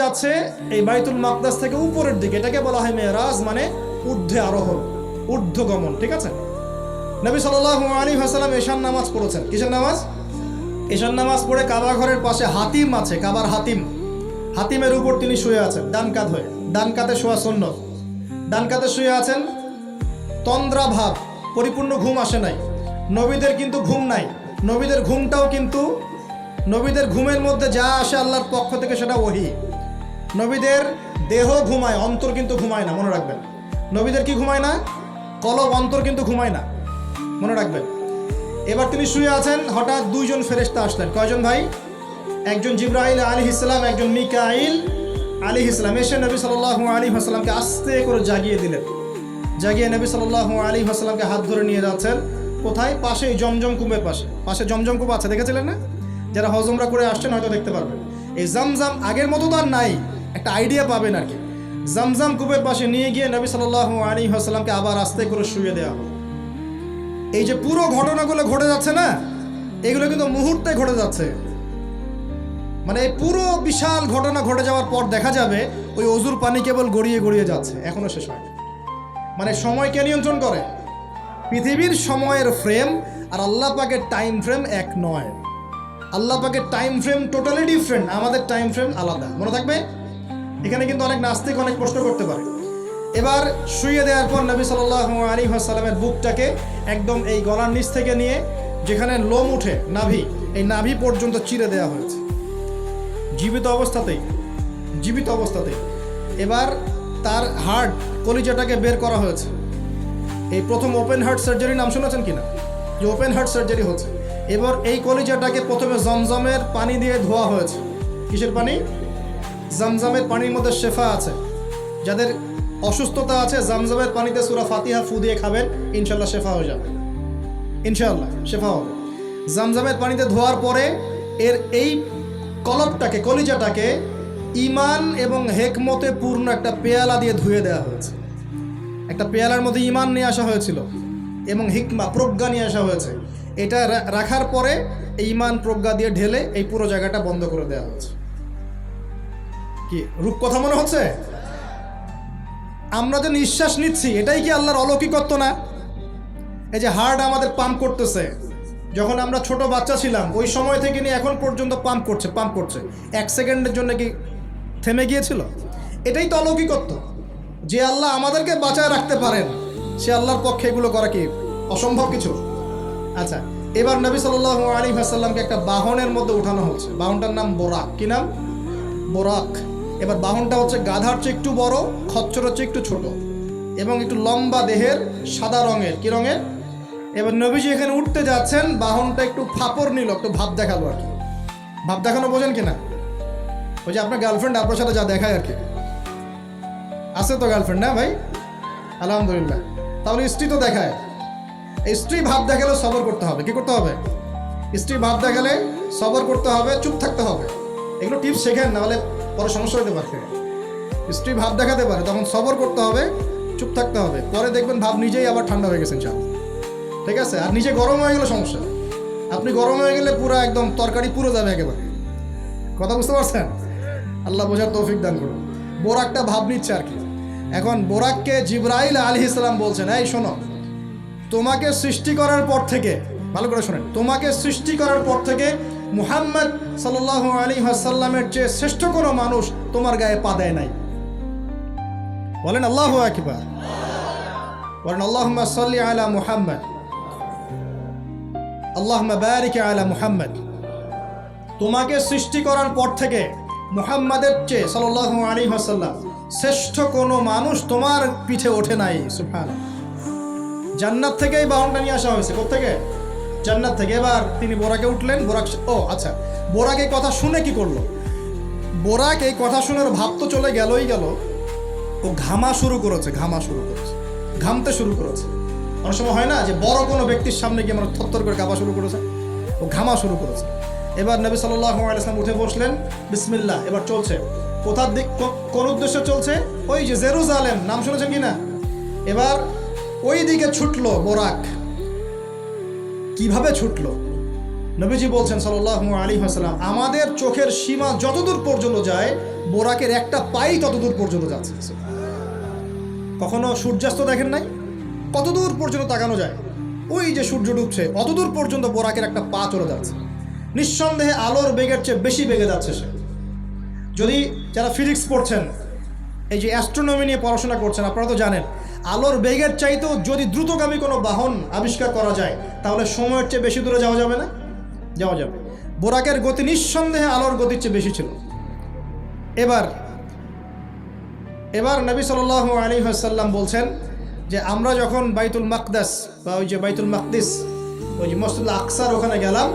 যাচ্ছে এই বাইতুল মাকদাস থেকে উপরের দিকে, এটাকে বলা হয় মেরাজ, মানে ঊর্ধ্বে আরোহণ, ঊর্ধ্বগমন। ঠিক আছে, নবী সাল্লাল্লাহু আলাইহি ওয়াসাল্লাম এশার নামাজ পড়েছেন। কিসের নামাজ? এশার নামাজ পড়ে কাবা ঘরের পাশে হাতিম আছে, কাবার হাতিম, হাতিমের উপর তিনি শুয়ে আছেন ডান কাত হয়ে। ডান কাতে শোয়া সুন্নত। ডান কাতে শুয়ে আছেন, তন্দ্রা ভাব, পরিপূর্ণ ঘুম আসে নাই। নবীদের কিন্তু ঘুম নাই, নবীদের ঘুমটাও কিন্তু, নবীদের ঘুমের মধ্যে যা আসে আল্লাহর পক্ষ থেকে সেটা ওহী। নবীদের দেহ ঘুমায়, অন্তর কিন্তু ঘুমায় না, মনে রাখবেন। নবীদের কি ঘুমায় না? কলব, অন্তর কিন্তু ঘুমায় না, মনে রাখবেন। এবার তিনি শুয়ে আছেন, হঠাৎ দুইজন ফেরেশতা আসলেন। কয়জন ভাই? একজন জিবরাইল আলাইহিস সালাম, একজন মিকাইল আলাইহিস সালাম। এসে নবী সাল্লাল্লাহু আলাইহি ওয়াসাল্লামকে আস্তে করে জাগিয়ে দিলেন। জাগিয়ে নবী সাল্লাল্লাহু আলাইহি ওয়াসাল্লামকে হাত ধরে নিয়ে যাচ্ছেন। কোথায়? পাশেই জমজম কূপের পাশে। পাশে জমজম কূপ আছে, দেখেছিলেন না? যারা হজ উমরা করে আসছেন হয়তো দেখতে পারবেন। এই জমজম আগের মতো তো আর নাই, একটা আইডিয়া পাবেন আর কি। জমজম কূপের পাশে নিয়ে গিয়ে নবী সাল্লাল্লাহু আলাইহি ওয়াসাল্লামকে আবার আস্তে করে শুয়ে দেওয়া হলো। এই যে পুরো ঘটনাগুলো ঘটে যাচ্ছে না, এগুলো কিন্তু মুহূর্তে ঘটে যাচ্ছে। মানে এই পুরো বিশাল ঘটনা ঘটে যাওয়ার পর দেখা যাবে ওই অজুর পানি কেবল গড়িয়ে গড়িয়ে যাচ্ছে, এখনো শেষ হয়। মানে সময়কে নিয়ন্ত্রণ করে। পৃথিবীর সময়ের ফ্রেম আর আল্লাহ পাকের টাইম ফ্রেম এক নয়। আল্লাহ পাকের টাইম ফ্রেম টোটালি ডিফারেন্ট, আমাদের টাইম ফ্রেম আলাদা, মনে থাকবে। এখানে কিন্তু অনেক নাস্তিক অনেক প্রশ্ন করতে পারে। এবার শুয়ে দেওয়ার পর নবী সাল্লাল্লাহু আলাইহি ওয়াসাল্লামের বুকটাকে একদম এই গলার নিচ থেকে নিয়ে যেখানে লোম উঠে নাভি, এই নাভি পর্যন্ত চিরে দেওয়া হয়েছে, জীবিত অবস্থাতেই, জীবিত অবস্থাতেই। এবার তার হার্ট, কলিজাটাকে বের করা হয়েছে। এই প্রথম ওপেন হার্ট সার্জারি নাম শুনেছেন কিনা? যে ওপেন হার্ট সার্জারি হচ্ছে। এবার এই কলিজাটাকে প্রথমে জমজমের পানি দিয়ে ধোয়া হয়েছে। কিসের পানি? জমজমের পানির মধ্যে শেফা আছে। যাদের অসুস্থতা আছে জমজমের পানিতে সূরা ফাতিহা ফু দিয়ে খাবেন, ইনশাল্লাহ শেফা হয়ে যাবে, ইনশাল্লাহ শেফা হবে। জমজমের পানিতে ধোয়ার পরে এর এই কলবটাকে, কলিজাটাকে ঈমান এবং হেকমতে পূর্ণ একটা পেয়ালা দিয়ে ধুয়ে দেওয়া হয়েছে। একটা পেয়ালার মধ্যে ঈমান নিয়ে আসা হয়েছিল এবং হিকমা, প্রজ্ঞা নিয়ে আসা হয়েছে। এটা রাখার পরে এই ঈমান প্রজ্ঞা দিয়ে ঢেলে এই পুরো জায়গাটা বন্ধ করে দেওয়া হয়েছে। কি রূপ কথা মনে হচ্ছে? আমরা যে নিঃশ্বাস নিচ্ছি এটাই কি আল্লাহর অলৌকিকত্ব না? এই যে হার্ট আমাদের পাম্প করতেছে, যখন আমরা ছোট বাচ্চা ছিলাম ওই সময় থেকে নিয়ে এখন পর্যন্ত পাম্প করছে, পাম্প করছে। 1 সেকেন্ডের জন্য কি থেমে গিয়েছিল? এটাই তো অলৌকিকত্ব। যে আল্লাহ আমাদেরকে বাঁচায় রাখতে পারেন, সে আল্লাহর পক্ষে এগুলো করা কি অসম্ভব কিছু? আচ্ছা, এবার নবী সাল্লাল্লাহু আলাইহি ওয়াসাল্লামকে একটা বাহনের মধ্যে উঠানো হচ্ছে। বাহনটার নাম বোরাক। কি নাম? বোরাক। এবার বাহনটা হচ্ছে গাধার চেয়ে একটু বড়, খচ্চরের চেয়ে একটু ছোট এবং একটু লম্বা দেহের, সাদা রঙের। কি রঙের? এবার নবীজি এখানে উঠতে যাচ্ছেন, বাহনটা একটু ফাপড় নিল, একটু ভাব দেখালো আর কি। ভাব দেখানো বোঝেন কিনা? ওই যে আপনার গার্লফ্রেন্ড আপনার সাথে যা দেখায় আর কি। আছে তো গার্লফ্রেন্ড, না ভাই? আলহামদুলিল্লাহ। তাহলে স্ত্রী তো দেখায়। এই স্ত্রী ভাব দেখালে সবর করতে হবে। কি করতে হবে? স্ত্রী ভাব দেখালে সবর করতে হবে, চুপ থাকতে হবে। এগুলো টিপস শেখেন, নাহলে পরে সমস্যা হতে পারে। স্ত্রী ভাব দেখাতে পারে, তখন সবর করতে হবে, চুপ থাকতে হবে। পরে দেখবেন ভাব নিজেই আবার ঠান্ডা হয়ে গেছেন সব, ঠিক আছে? আর নিজে গরম হয়ে গেলে সমস্যা। আপনি গরম হয়ে গেলে পুরো একদম তরকারি পুরো যাবে একেবারে। কথা বুঝতে পারছেন? আল্লাহ বোঝার তৌফিক দান করুন। বোরাকটা ভাব নিচ্ছে আর কি। এখন বোরাককে জিবরাইল আলাইহিস সালাম বলছেন, এই শোনো, তোমাকে সৃষ্টি করার পর থেকে, ভালো করে শোনেন, তোমাকে সৃষ্টি করার পর থেকে মুহাম্মদ সাল্লাল্লাহু আলাইহি ওয়াসাল্লামের চেয়ে শ্রেষ্ঠ কোনো মানুষ তোমার গায়ে পা দেয় নাই। বলেন আল্লাহু আকবার। বলেন আল্লাহুম্মা সাল্লি আলা মুহাম্মদ, আল্লাহুম্মা বারিক আলা মুহাম্মদ। তোমাকে সৃষ্টি করার পর থেকে মুহাম্মাদের চেয়ে সাল্লাল্লাহু আলাইহি ওয়াসাল্লাম শ্রেষ্ঠ কোনো মানুষ তোমার পিঠে ওঠে নাই। সুবহানাল্লাহ। জান্নাত থেকেই বাহনটা নিয়ে আসা হয়েছে। কোত্থেকে? জান্নাত থেকে। এবার তিনি বোরাকে উঠলেন। বোরাক, ও আচ্ছা, বোরাক এই কথা শুনে কি করলো? বোরাক এই কথা শুনে ভাব তো চলে গেলই গেল, ও ঘামা শুরু করেছে, ঘামা শুরু করেছে, ঘামতে শুরু করেছে। অনেক সময় হয় না যে বড় কোনো ব্যক্তির সামনে গিয়ে আমরা থরথর করে কাঁপা শুরু করেছে, ও ঘামা শুরু করেছে। এবার নবী সাল্লাল্লাহু আলাইহি ওয়াসাল্লাম উঠে বসলেন, বিসমিল্লাহ। এবার চলছে। কোথার দিক, কোন উদ্দেশ্যে চলছে? ওই যে জেরুজালেম, নাম শুনেছেন কিনা? এবার ওই দিকে ছুটলো বোরাক। কিভাবে ছুটলো? নবীজি বলছেন সাল্লাল্লাহু আলাইহি ওয়াসাল্লাম, আমাদের চোখের সীমা যতদূর পর্যন্ত যায় বোরাকের একটা পাই ততদূর পর্যন্ত যাচ্ছে। কখনো সূর্যাস্ত দেখেন নাই? কতদূর পর্যন্ত তাকানো যায়? ওই যে সূর্য ডুবছে অতদূর পর্যন্ত বোরাকের একটা পা চলে যাচ্ছে। নিঃসন্দেহে আলোর বেগের চেয়ে বেশি বেগে যাচ্ছে সে। যদি যারা ফিজিক্স পড়ছেন, এই যে অ্যাস্ট্রোনমি নিয়ে পড়াশোনা করছেন, আপনারা তো জানেন আলোর বেগের চাইতেও যদি দ্রুতগামী কোনো বাহন আবিষ্কার করা যায় তাহলে সময়ের চেয়ে বেশি দূরে যাওয়া যাবে না? যাওয়া যাবে। বোরাকের গতি নিঃসন্দেহে আলোর গতির চেয়ে বেশি ছিল। এবার নবী সাল্লাল্লাহু আলাইহি ওয়াসাল্লাম বলছেন যে আমরা যখন বাইতুল মাকদাস বা ওই যে বাইতুল মাকদিস, ওই যে মসজিদুল আকসার ওখানে গেলাম,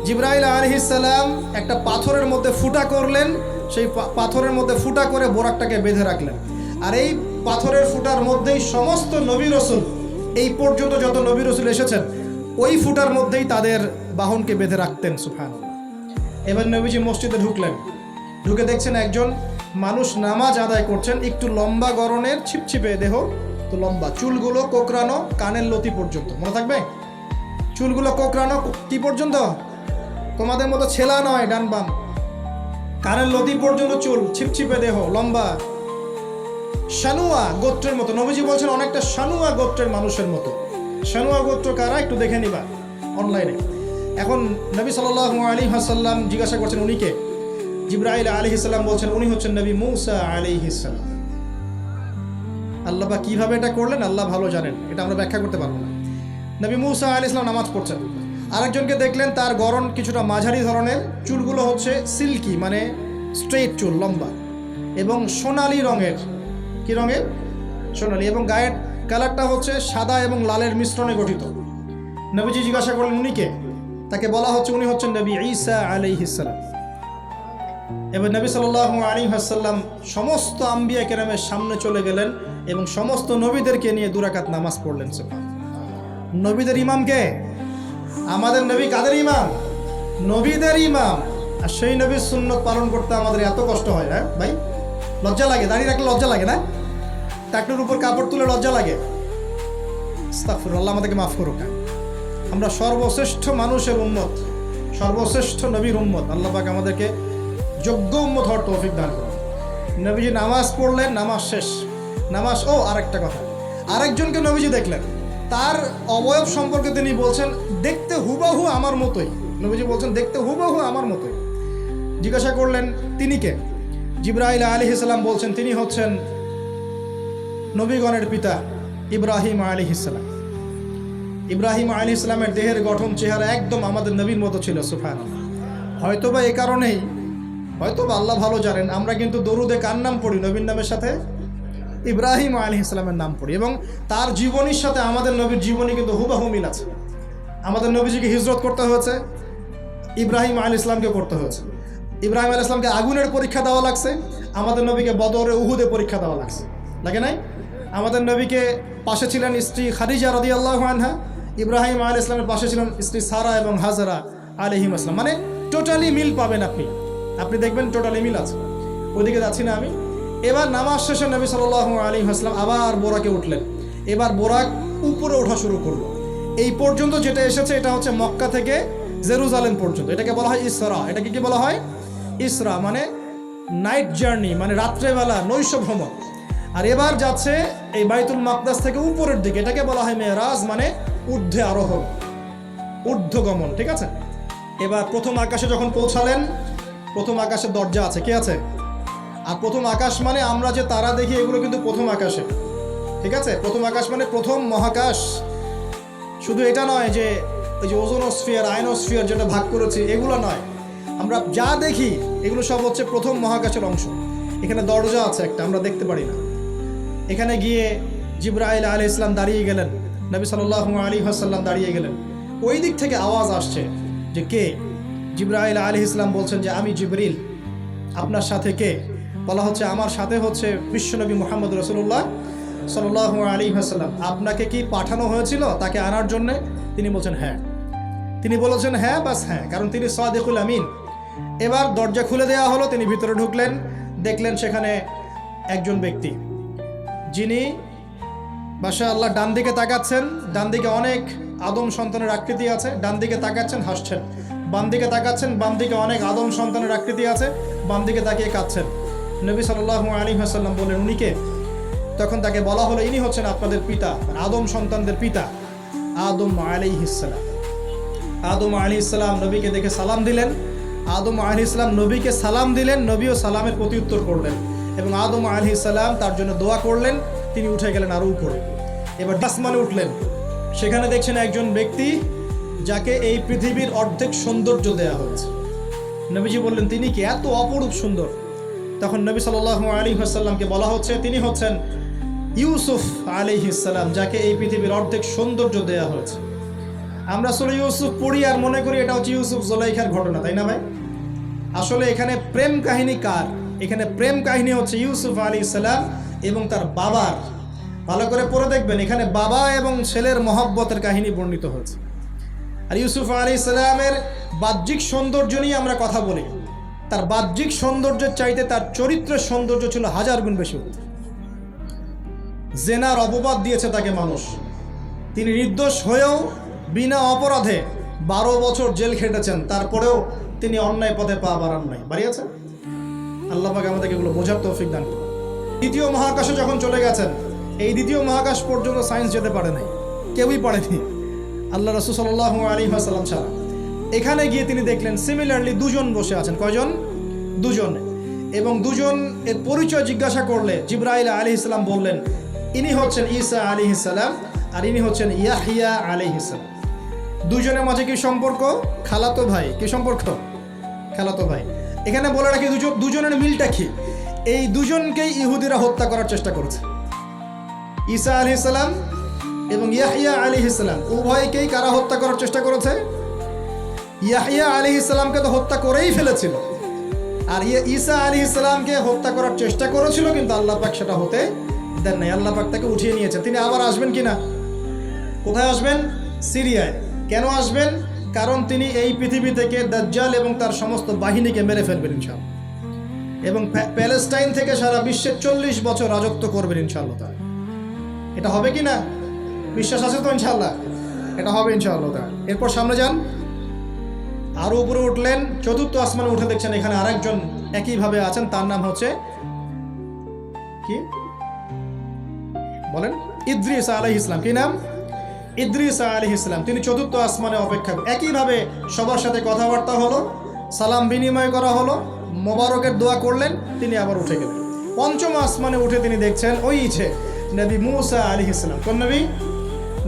জিবরাইল আলাইহিস সালাম একটা পাথরের মধ্যে ফুটা করলেন, সেই পাথরের মধ্যে ফুটা করে বোরাকটাকে বেঁধে রাখলেন। আর এই পাথরের ফুটার মধ্যেই সমস্ত নবী রসুল, এই পর্যন্ত যত নবী রসুল এসেছেন, ওই ফুটার মধ্যেই তাদের বাহনকে বেঁধে রাখতেন। সুবহানাল্লাহ। এবার নবীজি মসজিদে ঢুকলেন, ঢুকে দেখছেন একজন মানুষ নামাজ আদায় করছেন, একটু লম্বা গড়নের, ছিপছিপে দেহ, তো লম্বা, চুলগুলো কোকড়ানো কানের লতি পর্যন্ত। মনে থাকবে, চুলগুলো কোকড়ানো কি পর্যন্ত? তোমাদের মতো ছেলা নয় ডান বাম, কানের লতি পর্যন্ত চুল, ছিপছিপে দেহ, লম্বা, শানুয়া গোত্রের মতো। নবীজি বলছেন অনেকটা শানুয়া গোত্রের মানুষের মতো। শানুয়া গোত্র কারা একটু দেখে নিবা অনলাইনে। এখন নবী সাল্লাল্লাহু আলাইহি ওয়াসাল্লাম জিজ্ঞাসা করছেন উনি কে? জিবরাইল আলাইহিস সালাম বলছেন উনি হচ্ছেন নবী মূসা আলাইহিস সালাম। আল্লাহ বা কিভাবে এটা করলেন আল্লাহ ভালো জানেন, এটা আমরা ব্যাখ্যা করতে পারবো না। নবী মূসা আলাইহিস সালাম নামাজ পড়ছেন, আরেকজনকে দেখলেন তার গড়ন কিছুটা মাঝারি ধরনের, চুলগুলো হচ্ছে সিল্কি মানে স্ট্রেট চুল, লম্বা এবং সোনালি রঙের। কি রঙের? সোনালি। এবং গায়ের কালারটা হচ্ছে সাদা এবং লালের মিশ্রণে গঠিত। নবীজি জিজ্ঞাসা করলেন উনি কে? তাকে বলা হচ্ছে উনি হচ্ছেন নবী ঈসা আলাইহিস সালাম। এবার নবী সাল্লাল্লাহু আলাইহি ওয়াসাল্লাম সমস্ত আম্বিয়া কেরামের সামনে চলে গেলেন এবং সমস্ত নবীদেরকে নিয়ে 2 রাকাত নামাজ পড়লেন। নবীদের ইমাম কে? আমাদের নবী কাদের ইমাম? নবীদের ইমাম। আর সেই নবীর সুন্নত পালন করতে আমাদের এত কষ্ট হয়, হ্যাঁ ভাই? লজ্জা লাগে, দাঁড়িয়ে রাখলে লজ্জা লাগে না? টাকনুর উপর কাপড় তুলে লজ্জা লাগে? আস্তাগফিরুল্লাহ, আমাদেরকে মাফ করুক। আমরা সর্বশ্রেষ্ঠ মানুষের উম্মত, সর্বশ্রেষ্ঠ নবীর উম্মত। আল্লাহ পাক আমাদেরকে যোগ্য উম্মত হওয়ার তৌফিক দান করুন। নবীজি নামাজ পড়লেন, নামাজ শেষ। নামাজ, ও আরেকটা কথা, আরেকজনকে নবীজি দেখলেন, তার অবয়ব সম্পর্কে তিনি বলছেন দেখতে হুবাহু আমার মতোই। নবীজি বলছেন দেখতে হুবাহু আমার মতোই। জিজ্ঞাসা করলেন তিনি কে? জিবরাইল আলাইহিস সালাম বলছেন তিনি হচ্ছেন নবীগণের পিতা ইব্রাহিম আলাইহিস সালাম। ইব্রাহিম আলাইহিস সালামের দেহের গঠন, চেহারা একদম আমাদের নবীর মতো ছিল। সুবহানাল্লাহ। হয়তোবা এই কারণেই, হয়তোবা আল্লাহ ভালো জানেন, আমরা কিন্তু দরুদে কার নাম পড়ি? নবীর নামের সাথে ইব্রাহিম আলাইহিস সালামের নাম পড়ি, এবং তার জীবনীর সাথে আমাদের নবীর জীবনী কিন্তু হুবহু মিল আছে। আমাদের নবীজিকে হিজরত করতে হয়েছে, ইব্রাহিম আলাইহিস সালামকে করতে হয়েছে। ইব্রাহিম আলাইহিস সালামকে আগুনের পরীক্ষা দেওয়া লাগছে, আমাদের নবীকে বদরে উহুদে পরীক্ষা দেওয়া লাগছে, লাগে নাই? আমাদের নবীকে পাশে ছিলেন স্ত্রী খাদিজা রাদিয়াল্লাহু আনহা, ইব্রাহিম আলাইহিস সালামের পাশে ছিলেন স্ত্রী সারা এবং হাজারা আলাইহিম আসসালাম। মানে টোটালি মিল পাবেন আপনি দেখবেন টোটালি মিল আছে। ওইদিকে যাচ্ছি না আমি। এবার নামাজ শেষে নবী সাল্লাল্লাহু আলাইহি ওয়াসাল্লাম আবার বোরাকে উঠলেন। এবার বোরাক উপরে ওঠা শুরু করলো। এই পর্যন্ত যেটা এসেছে এটা হচ্ছে মক্কা থেকে জেরুজালেম পর্যন্ত, এটাকে বলা হয় ইসরা। এটাকে কি বলা হয়? ইসরা মানে নাইট জার্নি, মানে রাত্রেবেলা নৈশ ভ্রমণ। আর এবার যাচ্ছে এই বাইতুল মাকদাস থেকে উপরের দিকে, এটাকে বলা হয় মেরাজ, মানে ঊর্ধ্বে আরোহণ, ঊর্ধ্বগমন। ঠিক আছে? এবার প্রথম আকাশে যখন পৌঁছালেন, প্রথম আকাশে দরজা আছে, কে আছে? আর প্রথম আকাশ মানে আমরা যে তারা দেখি এগুলো কিন্তু প্রথম আকাশে। ঠিক আছে? প্রথম আকাশ মানে প্রথম মহাকাশ। শুধু এটা নয় যে ওই যে ওজোনোস্ফিয়ার, আয়নোস্ফিয়ার যেটা ভাগ করেছি, এগুলো নয়। আমরা যা দেখি এগুলো সব হচ্ছে প্রথম মহাকাশের অংশ। এখানে দরজা আছে একটা, আমরা দেখতে পারি না। এখানে গিয়ে জিবরাইল আলাইহিস সালাম দাঁড়িয়ে গেলেন, নবী সাল্লাল্লাহু আলাইহি ওয়াসাল্লাম দাঁড়িয়ে গেলেন। ওই দিক থেকে আওয়াজ আসছে যে কে? জিবরাইল আলাইহিস সালাম বলছেন যে আমি জিবরিল। আপনার সাথে কে? বলা হচ্ছে আমার সাথে হচ্ছে বিশ্বনবী মুহাম্মদ রাসূলুল্লাহ সাল্লাল্লাহু আলাইহি ওয়াসাল্লাম। আপনাকে কি পাঠানো হয়েছিল তাকে আনার জন্য? তিনি বলছেন হ্যাঁ। তিনি বলেছেন হ্যাঁ, বাস হ্যাঁ, কারণ তিনি সাদিকুল আমিন। এবার দরজা খুলে দেওয়া হলো, তিনি ভিতরে ঢুকলেন, দেখলেন সেখানে একজন ব্যক্তি যিনি মাশাআল্লাহ ডান দিকে তাকাচ্ছেন, ডান দিকে অনেক আদম সন্তানের আকৃতি আছে, ডান দিকে তাকাচ্ছেন হাসছেন, বাম দিকে তাকাচ্ছেন, বাম দিকে অনেক আদম সন্তানের আকৃতি আছে, বাম দিকে তাকিয়ে কাঁদছেন। নবী সাল্লাল্লাহু আলাইহি ওয়াসাল্লাম বললেন উনিকে? তখন তাকে বলা হলো ইনি হচ্ছেন আপনাদের পিতা, আদম সন্তানদের পিতা, আদম আলাইহিস সালাম। আদম আলাইহিস সালাম নবীকে দেখে সালাম দিলেন। আদম আলাইহিস সালাম নবীকে সালাম দিলেন, নবীও সালামের প্রত্যুত্তর করলেন এবং আদম আলাইহিস সালাম তার জন্য দোয়া করলেন। তিনি উঠে গেলেন আরও উপরে। এবার আসমানে উঠলেন, সেখানে দেখছেন একজন ব্যক্তি যাকে এই পৃথিবীর অর্ধেক সৌন্দর্য দেয়া হয়েছে। নবীজি বললেন তিনি কি? এত অপরূপ সুন্দর। তখন নবী সাল্লাল্লাহু আলাইহি ওয়াসাল্লামকে বলা হচ্ছে তিনি হচ্ছেন ইউসুফ আলাইহিস সালাম, যাকে এই পৃথিবীর অর্ধেক সৌন্দর্য দেয়া হয়েছে। আমরা আসলে ইউসুফ পড়ি আর মনে করি এটা হচ্ছে ইউসুফ জুলাইখার ঘটনা, তাই না ভাই? আসলে এখানে প্রেম কাহিনী কার? এখানে প্রেম কাহিনী হচ্ছে ইউসুফ আলাইহিস সালাম এবং তার বাবার। ভালো করে পড়ে দেখবেন, এখানে বাবা এবং ছেলের মহব্বতের কাহিনী বর্ণিত হয়েছে। আর ইউসুফ আলাইহিস সালামের বাহ্যিক সৌন্দর্য নিয়ে আমরা কথা বলি, তার বাহ্যিক সৌন্দর্যের চাইতে তার চরিত্রের সৌন্দর্য ছিল হাজার গুণ বেশি। জেনার অপবাদ দিয়েছে তাকে মানুষ, তিনি নির্দোষ হয়েও বিনা অপরাধে 12 বছর জেল খেটেছেন, তারপরেও তিনি অন্যায় পথে পা বাড়ান নাই, বাড়িয়েছেন। আল্লাহ পাক আমাদেরকে এগুলো বোঝার তৌফিক দান করুন। দ্বিতীয় মহাকাশে যখন চলে গেছেন, এই দ্বিতীয় মহাকাশ পর্যন্ত সায়েন্স যেতে পারে নাই, কেউই পারেনি আল্লাহ রাসূল সাল্লাল্লাহু আলাইহি ওয়াসাল্লাম ছাড়া। এখানে গিয়ে তিনি দেখলেন সিমিলারলি দুজন বসে আছেন। কয়জন? দুজন। এবং দুজন এর পরিচয় জিজ্ঞাসা করলে জিবরাইল আলাইহিস সালাম বললেন ইনি হচ্ছেন ঈসা আলাইহিস সালাম আর ইনি হচ্ছেন ইয়াহইয়া আলাইহিস সালাম। দুজনের মাঝে কি সম্পর্ক? খালাতো ভাই। কি সম্পর্ক? খালাতো ভাই। এখানে বলে রাখি দুজনের মিলটা কি? এই দুজনকেই ইহুদিরা হত্যা করার চেষ্টা করেছে। ঈসা আলাইহিস সালাম এবং ইয়াহইয়া আলাইহিস সালাম উভয়কেই কারা হত্যা করার চেষ্টা করেছে? ইয়াহইয়া আলাইহিস সালামকে তো হত্যা করেই ফেলেছিল, আর ঈসা আলাইহিস সালামকে হত্যা করার চেষ্টা করেছিল, কিন্তু আল্লাহ পাক সেটা হতে দেন নাই। আল্লাহ পাক তাকে উঠিয়ে নিয়েছেন। তিনি আবার আসবেন কিনা? কোথায় আসবেন? সিরিয়ায়। কেন আসবেন? কারণ তিনি এই পৃথিবী থেকে দাজ্জাল এবং তার সমস্ত বাহিনীকে মেরে ফেলবেন ইনশাআল্লাহ, এবং প্যালেস্টাইন থেকে সারা বিশ্বে 40 বছর রাজত্ব করবেন ইনশাআল্লাহ। তাই এটা হবে কি না? বিশ্বাস আছে তো ইনশাআল্লাহ? এটা হবে ইনশাআল্লাহ। এরপর সামনে যান, আরো উপরে উঠলেন, চতুর্থ আসমানে উঠে দেখছেন এখানে আরেকজন একইভাবে আছেন, তার নাম হচ্ছে কি বলেন? ইদ্রিস আলাইহিস সালাম। কি নাম? ইদ্রিস আলাইহিস সালাম। তিনি চতুর্থ আসমানে অপেক্ষা। একইভাবে সবার সাথে কথাবার্তা হলো, সালাম বিনিময় করা হলো, মোবারকের দোয়া করলেন, তিনি আবার উঠে গেলেন। পঞ্চম আসমানে উঠে তিনি দেখছেন ওই ইচ্ছে নবী মুসা আলাইহিস সালাম। কোন নবী?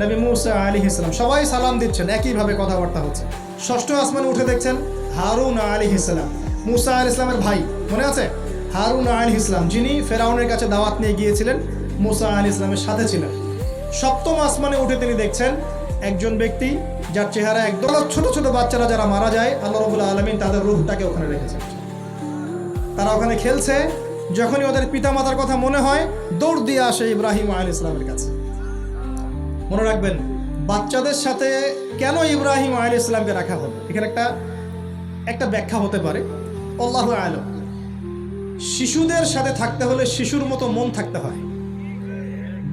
নবী মুসা আলাইহিস সালাম। সবাই সালাম দিচ্ছেন, একইভাবে কথাবার্তা হচ্ছে। ষষ্ঠ আসমানে উঠে দেখছেন হারুন আলাইহিস সালাম, মুসা আলাইহিস সালামের ভাই, মনে আছে? হারুন আলাইহিস সালাম, যিনি ফেরাউনের কাছে দাওয়াত নিয়ে গিয়েছিলেন, মুসা আলাইহিস সালামের সাথে ছিলেন। সপ্তম আসমানে উঠে তিনি দেখছেন একজন ব্যক্তি যার চেহারা একদম ছোট ছোট বাচ্চারা যারা মারা যায়, আল্লাহ রাব্বুল আলামিন তাদের রূহটাকে ওখানে রেখেছেন। তারা ওখানে খেলছে, যখনই ওদের পিতামাতার কথা মনে হয় দৌড় দিয়ে আসে ইব্রাহিম আলাইহিস সালামের কাছে। মনে রাখবেন, বাচ্চাদের সাথে কেন ইব্রাহিম আলাইহিস সালামকে রাখা হলো, এখানে একটা ব্যাখ্যা হতে পারে, আল্লাহু আ'লাম। শিশুদের সাথে থাকতে হলে শিশুর মতো মন থাকতে হয়।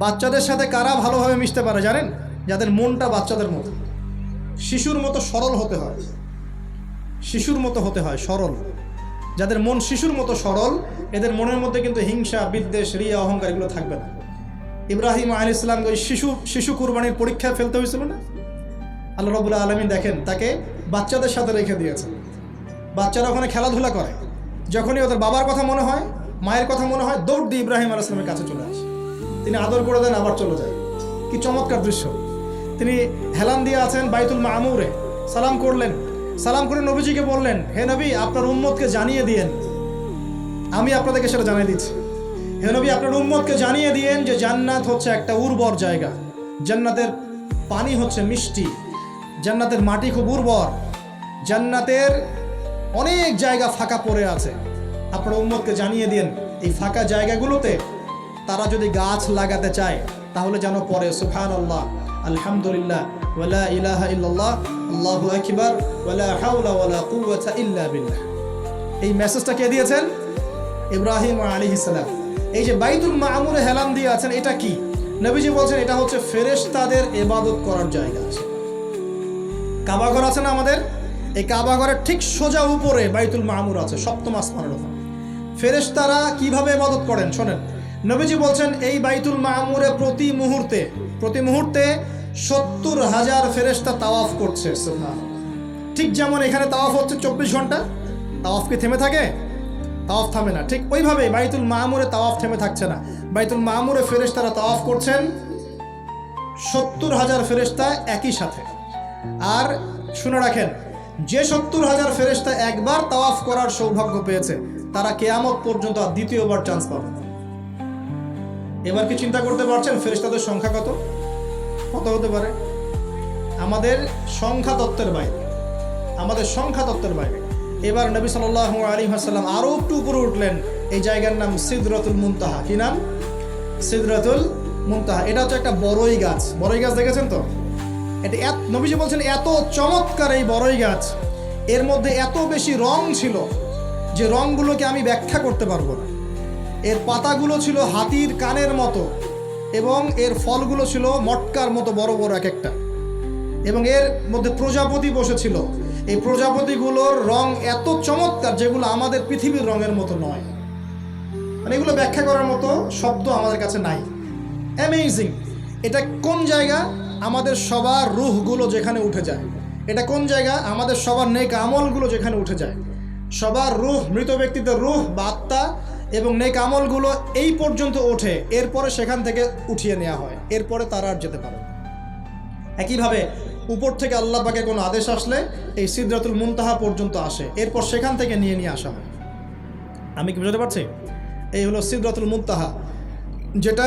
বাচ্চাদের সাথে কারা ভালোভাবে মিশতে পারে জানেন? যাদের মনটা বাচ্চাদের মতো, শিশুর মতো সরল হতে হয়। শিশুর মতো হতে হয়, সরল। যাদের মন শিশুর মতো সরল, এদের মনের মধ্যে কিন্তু হিংসা, বিদ্বেষ, রিয়া, অহংকার এগুলো থাকবে না। ইব্রাহিম আলাইহিস সালাম ওই শিশু কুরবানির পরীক্ষায় ফেলতে হয়েছিল না? আল্লাহ রাব্বুল আলামিন দেখেন তাকে বাচ্চাদের সাথে রেখে দিয়েছেন। বাচ্চারা ওখানে খেলাধুলা করে, যখনই ওদের বাবার কথা মনে হয়, মায়ের কথা মনে হয়, দৌড় দিয়ে ইব্রাহিম আলাইহিস সালামের কাছে চলে আসে। তিনি আদর করে দেন, আবার চলে যায়। কি চমৎকার দৃশ্য! তিনি হেলান দিয়ে আছেন বাইতুল মামুরে, সালাম করলেন, সালাম করে নবীজিকে বললেন, হে নবী, আপনার উম্মতকে জানিয়ে দিয়েন, আমি আপনাদেরকে সেটা জানিয়ে দিচ্ছি। হে নবী, আপনার উম্মতকে জানিয়ে দিয়েন যে জান্নাত হচ্ছে একটা উর্বর জায়গা, জান্নাতের পানি হচ্ছে মিষ্টি, জান্নাতের মাটি খুব উর্বর, জান্নাতের অনেক জায়গা ফাঁকা পড়ে আছে। আপনার উম্মতকে জানিয়ে দিয়েন এই ফাঁকা জায়গাগুলোতে তারা যদি গাছ লাগাতে চায় তাহলে যেন পড়ে সুবহানাল্লাহ, আলহামদুলিল্লাহ, ওয়ালা ইলাহা ইল্লাল্লাহ, আল্লাহু আকবার, ওয়ালা হাওলা ওয়ালা কুওয়াতা ইল্লা বিল্লাহ। এই মেসেজটা কে দিয়েছেন? ইব্রাহিম আলাইহিস সালাম। এই যে বাইতুল মামুরে হেলান দিয়ে আছেন, এটা কি? নবীজি বলছেন এটা হচ্ছে ফেরেশতাদের ইবাদত করার জায়গা। কাবা ঘর আছে না আমাদের? এই কাবা ঘরের ঠিক সোজা উপরে বাইতুল মামুর আছে, সপ্তম আসমানের ওপর। ফেরেশতারা কিভাবে ইবাদত করেন শোনেন। নবীজি বলছেন এই বাইতুল মামুরে প্রতি মুহূর্তে 70,000 ফেরেশতা তাওয়াফ করছে। ঠিক যেমন এখানে তাওয়াফ হচ্ছে 24 ঘন্টা, তাওয়াফ কি থেমে থাকে? তাওয়াফ থামে না। ঠিক ওইভাবে বাইতুল মামুরে তাওয়াফ থেমে থাকছে না। বাইতুল মামুরে ফেরেশতারা তাওয়াফ করছেন 70,000 ফেরেশতা একই সাথে। আর শুনে রাখেন, যে 70,000 ফেরেশতা একবার তাওয়াফ করার সৌভাগ্য পেয়েছে তারা কিয়ামত পর্যন্ত আর দ্বিতীয়বার চান্স পাবে না। এবার কি চিন্তা করতে পারছেন ফেরেশতাদের সংখ্যা কত হতে পারে? আমাদের সংখ্যা তত্ত্বের বাইরে। এবার নবী সাল্লাল্লাহু আলাইহি ওয়াসাল্লাম আরো একটু উপরে উঠলেন। এই জায়গার নাম সিদরাতুল মুনতাহা। কি নাম? সিদরাতুল মুনতাহা। এটা হচ্ছে একটা বড়ই গাছ দেখেছেন তো? এটা নবীজি বলছেন এত চমৎকার এই বড়ই গাছ, এর মধ্যে এত বেশি রং ছিল যে রংগুলোকে আমি ব্যাখ্যা করতে পারবো না। এর পাতাগুলো ছিল হাতির কানের মতো এবং এর ফলগুলো ছিল মটকার মতো বড় বড় এক একটা, এবং এর মধ্যে প্রজাপতি বসেছিল। এই প্রজাপতিগুলোর রং এত চমৎকার যেগুলো আমাদের পৃথিবীর রঙের মতো নয়। মানে এগুলো ব্যাখ্যা করার মতো শব্দ আমাদের কাছে নাই। অ্যামেজিং। এটা কোন জায়গা? আমাদের সবার রুহগুলো যেখানে উঠে যায়। এটা কোন জায়গা? আমাদের সবার নেক আমলগুলো যেখানে উঠে যায়। সবার রুহ, মৃত ব্যক্তিদের রুহ বা আত্মা এবং নেক আমলগুলো এই পর্যন্ত ওঠে, এরপরে সেখান থেকে উঠিয়ে নেওয়া হয়, এরপরে তারা আর যেতে পারে। একইভাবে উপর থেকে আল্লাহ পাকে কোনো আদেশ আসলে এই সিদরাতুল মুনতাহা পর্যন্ত আসে, এরপর সেখান থেকে নিয়ে আসা হয়। আমি কি বুঝতে পারছি? এই হলো সিদরাতুল মুনতাহা, যেটা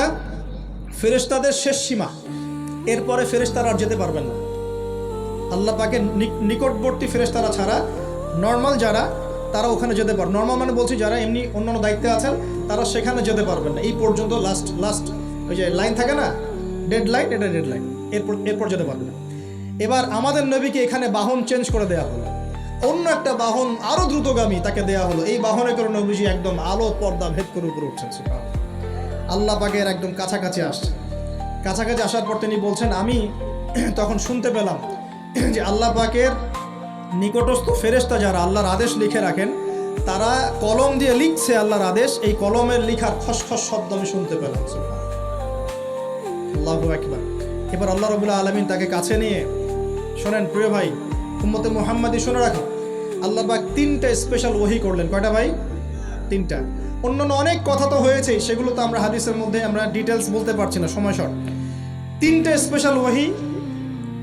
ফেরেশতাদের শেষ সীমা। এরপরে ফেরেশতারা আর যেতে পারবেন না। আল্লাহ পাকের নিকটবর্তী ফেরেশতারা ছাড়া নর্মাল যারা, তারা ওখানে যেতে পারবে। নর্মাল মানে বলছি যারা এমনি অন্যান্য দায়িত্বে আছেন তারা সেখানে যেতে পারবেন না। এই পর্যন্ত লাস্ট ওই যে লাইন থাকে না, ডেড লাইন, এটা ডেড লাইন, এরপর যেতে পারবে না। এবার আমাদের নবীকে এখানে বাহন চেঞ্জ করে দেওয়া হলো, অন্য একটা বাহন আরো দ্রুতগামী তাকে দেওয়া হলো। এই বাহনে করে নবীজি একদম আলো পর্দা ভেদ করে উপরে উঠছেন। আল্লাহ পাকের একদম কাছাকাছি আসছে। কাছাকাছি আসার পর তিনি বলছেন, আমি তখন শুনতে পেলাম যে আল্লাহ পাকের নিকটস্থ ফেরেশতা যারা আল্লাহর আদেশ লিখে রাখেন, তারা কলম দিয়ে লিখছে আল্লাহর আদেশ। এই কলমের লিখার খসখস শব্দ আমি শুনতে পেলাম। আল্লাহু আকবার। এবার আল্লাহ রাব্বুল আলামিন তাকে কাছে নিয়ে, শোনেন প্রিয় ভাই, উম্মতে মুহাম্মাদি শুনে রাখো, আল্লাহ পাক 3টা স্পেশাল ওহী করলেন। কয়টা ভাই? 3টা। অন্যান্য অনেক কথা তো হয়েছে, সেগুলো তো আমরা হাদিসের মধ্যে আমরা ডিটেলস বলতে পারছি না, সময় শর্ট। 3টে স্পেশাল ওহী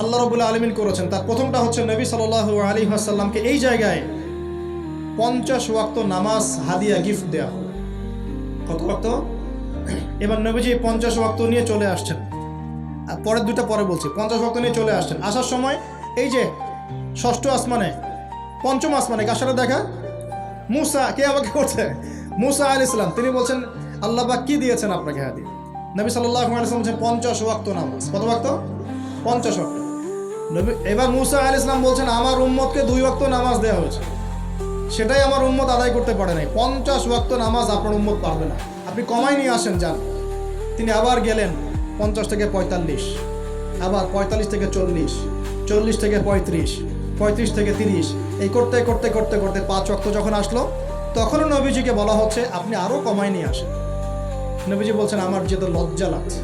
আল্লাহ রাব্বুল আলামিন করেছেন। তার প্রথমটা হচ্ছে নবী সাল্লাল্লাহু আলাইহি ওয়াসাল্লামকে এই জায়গায় 50 ওয়াক্ত নামাজ হাদিয়া গিফট দেওয়া হলো। কত ওয়াক্ত? এবার নবীজি 50 ওয়াক্ত নিয়ে চলে আসছেন। আর পরের দুটা পরে বলছি। 50 ওয়াক্ত নিয়ে চলে আসছেন। আসার সময় এই যে 6ষ্ঠ আসমানে, 5ম আসমানে কার সাথে দেখা? মুসা। কে আমাকে করছে? মুসা আলাইহিস সালাম। তিনি বলছেন, আল্লাহ পাক কি দিয়েছেন আপনাকে হাদিয়া? নবী সাল্লাল্লাহু আলাইহি ওয়াসাল্লাম বলছেন 50 ওয়াক্ত নামাজ। কত ওয়াক্ত? 50 ওয়াক্ত। এবার মুসা আলাইহিস সালাম বলছেন, আমার উম্মতকে 2 ওয়াক্ত নামাজ দেওয়া হয়েছে, সেটাই আমার উম্মত আদায় করতে পারে নাই। 50 ওয়াক্ত নামাজ আপনার উম্মত পারবে না, আপনি কমাই নিয়ে আসেন যান। তিনি আবার গেলেন 50 থেকে 45, আবার 45 থেকে 40, 40 থেকে 35, 35 থেকে 30, এই করতে করতে করতে করতে 5 ওয়াক্ত যখন আসলো, তখনও নবীজিকে বলা হচ্ছে আপনি আরও কমাই নিয়ে আসেন। নবীজি বলছেন, আমার যেতে লজ্জা লাগছে,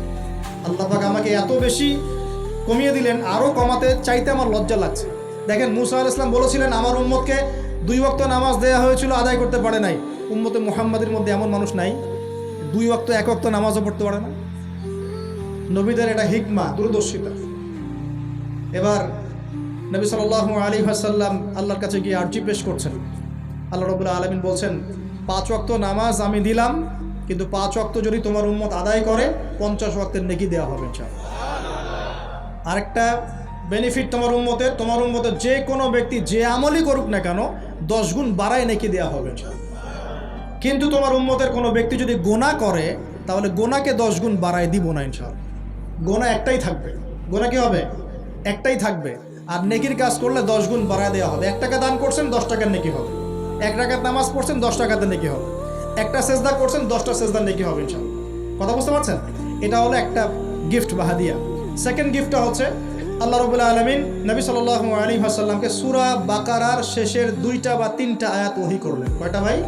আল্লাহ পাক আমাকে এত বেশি কমিয়ে দিলেন, আরও কমাতে চাইতে আমার লজ্জা লাগছে। দেখেন, মুসা আলাইহিস সালাম বলেছিলেন আমার উম্মতকে 2 ওয়াক্ত নামাজ দেওয়া হয়েছিল, আদায় করতে পারে নাই। উম্মতে মুহাম্মাদের মধ্যে এমন মানুষ নাই 2 ওয়াক্ত 1 ওয়াক্ত নামাজও পড়তে পারে না। নবীদের এটা হিকমা, দূরদর্শিতা। এবার নবী সাল্লাল্লাহু আলাইহি ওয়াসাল্লাম আল্লাহর কাছে গিয়ে আরজি পেশ করছেন। আল্লাহ রাব্বুল আলামিন বলছেন, 5 ওয়াক্ত নামাজ আমি দিলাম, কিন্তু 5 ওয়াক্ত যদি তোমার উম্মত আদায় করে 50 ওয়াক্তের নেকি দেওয়া হবে ইনশাআল্লাহ। আরেকটা বেনিফিট তোমার উম্মতের যে কোনো ব্যক্তি যে আমলই করুক না কেন 10 গুণ বাড়ায় নেকি দেওয়া হবে ইনশাআল্লাহ। কিন্তু তোমার উম্মতের কোনো ব্যক্তি যদি গুনাহ করে তাহলে গুনাহকে 10 গুণ বাড়ায় দিব না ইনশাআল্লাহ। গুনাহ একটাই থাকবে। গুনাহ কি হবে? একটাই থাকবে। আর নেকির কাজ করলে 10 গুণ বাড়ায় দেওয়া হবে। 1 টাকা দান করছেন 10 টাকার নেকি হবে। 1 রাকাত নামাজ পড়ছেন 10 টাকাতে নেকি হবে। একটা সেজদা করছেন 10টা সেজদার নেকি হবে ইনশাআল্লাহ। কথা বুঝতে পারছেন? এটা হলো একটা গিফট বা হাদিয়া। সেকেন্ড গিফটটা হচ্ছে আল্লাহ রাব্বুল আলামিন নবী সাল্লাল্লাহু আলাইহি ওয়াসাল্লামকে সূরা বাকারার শেষের 2টা বা 3টা আয়াত ওহী করলেন। কয়টা ভাই?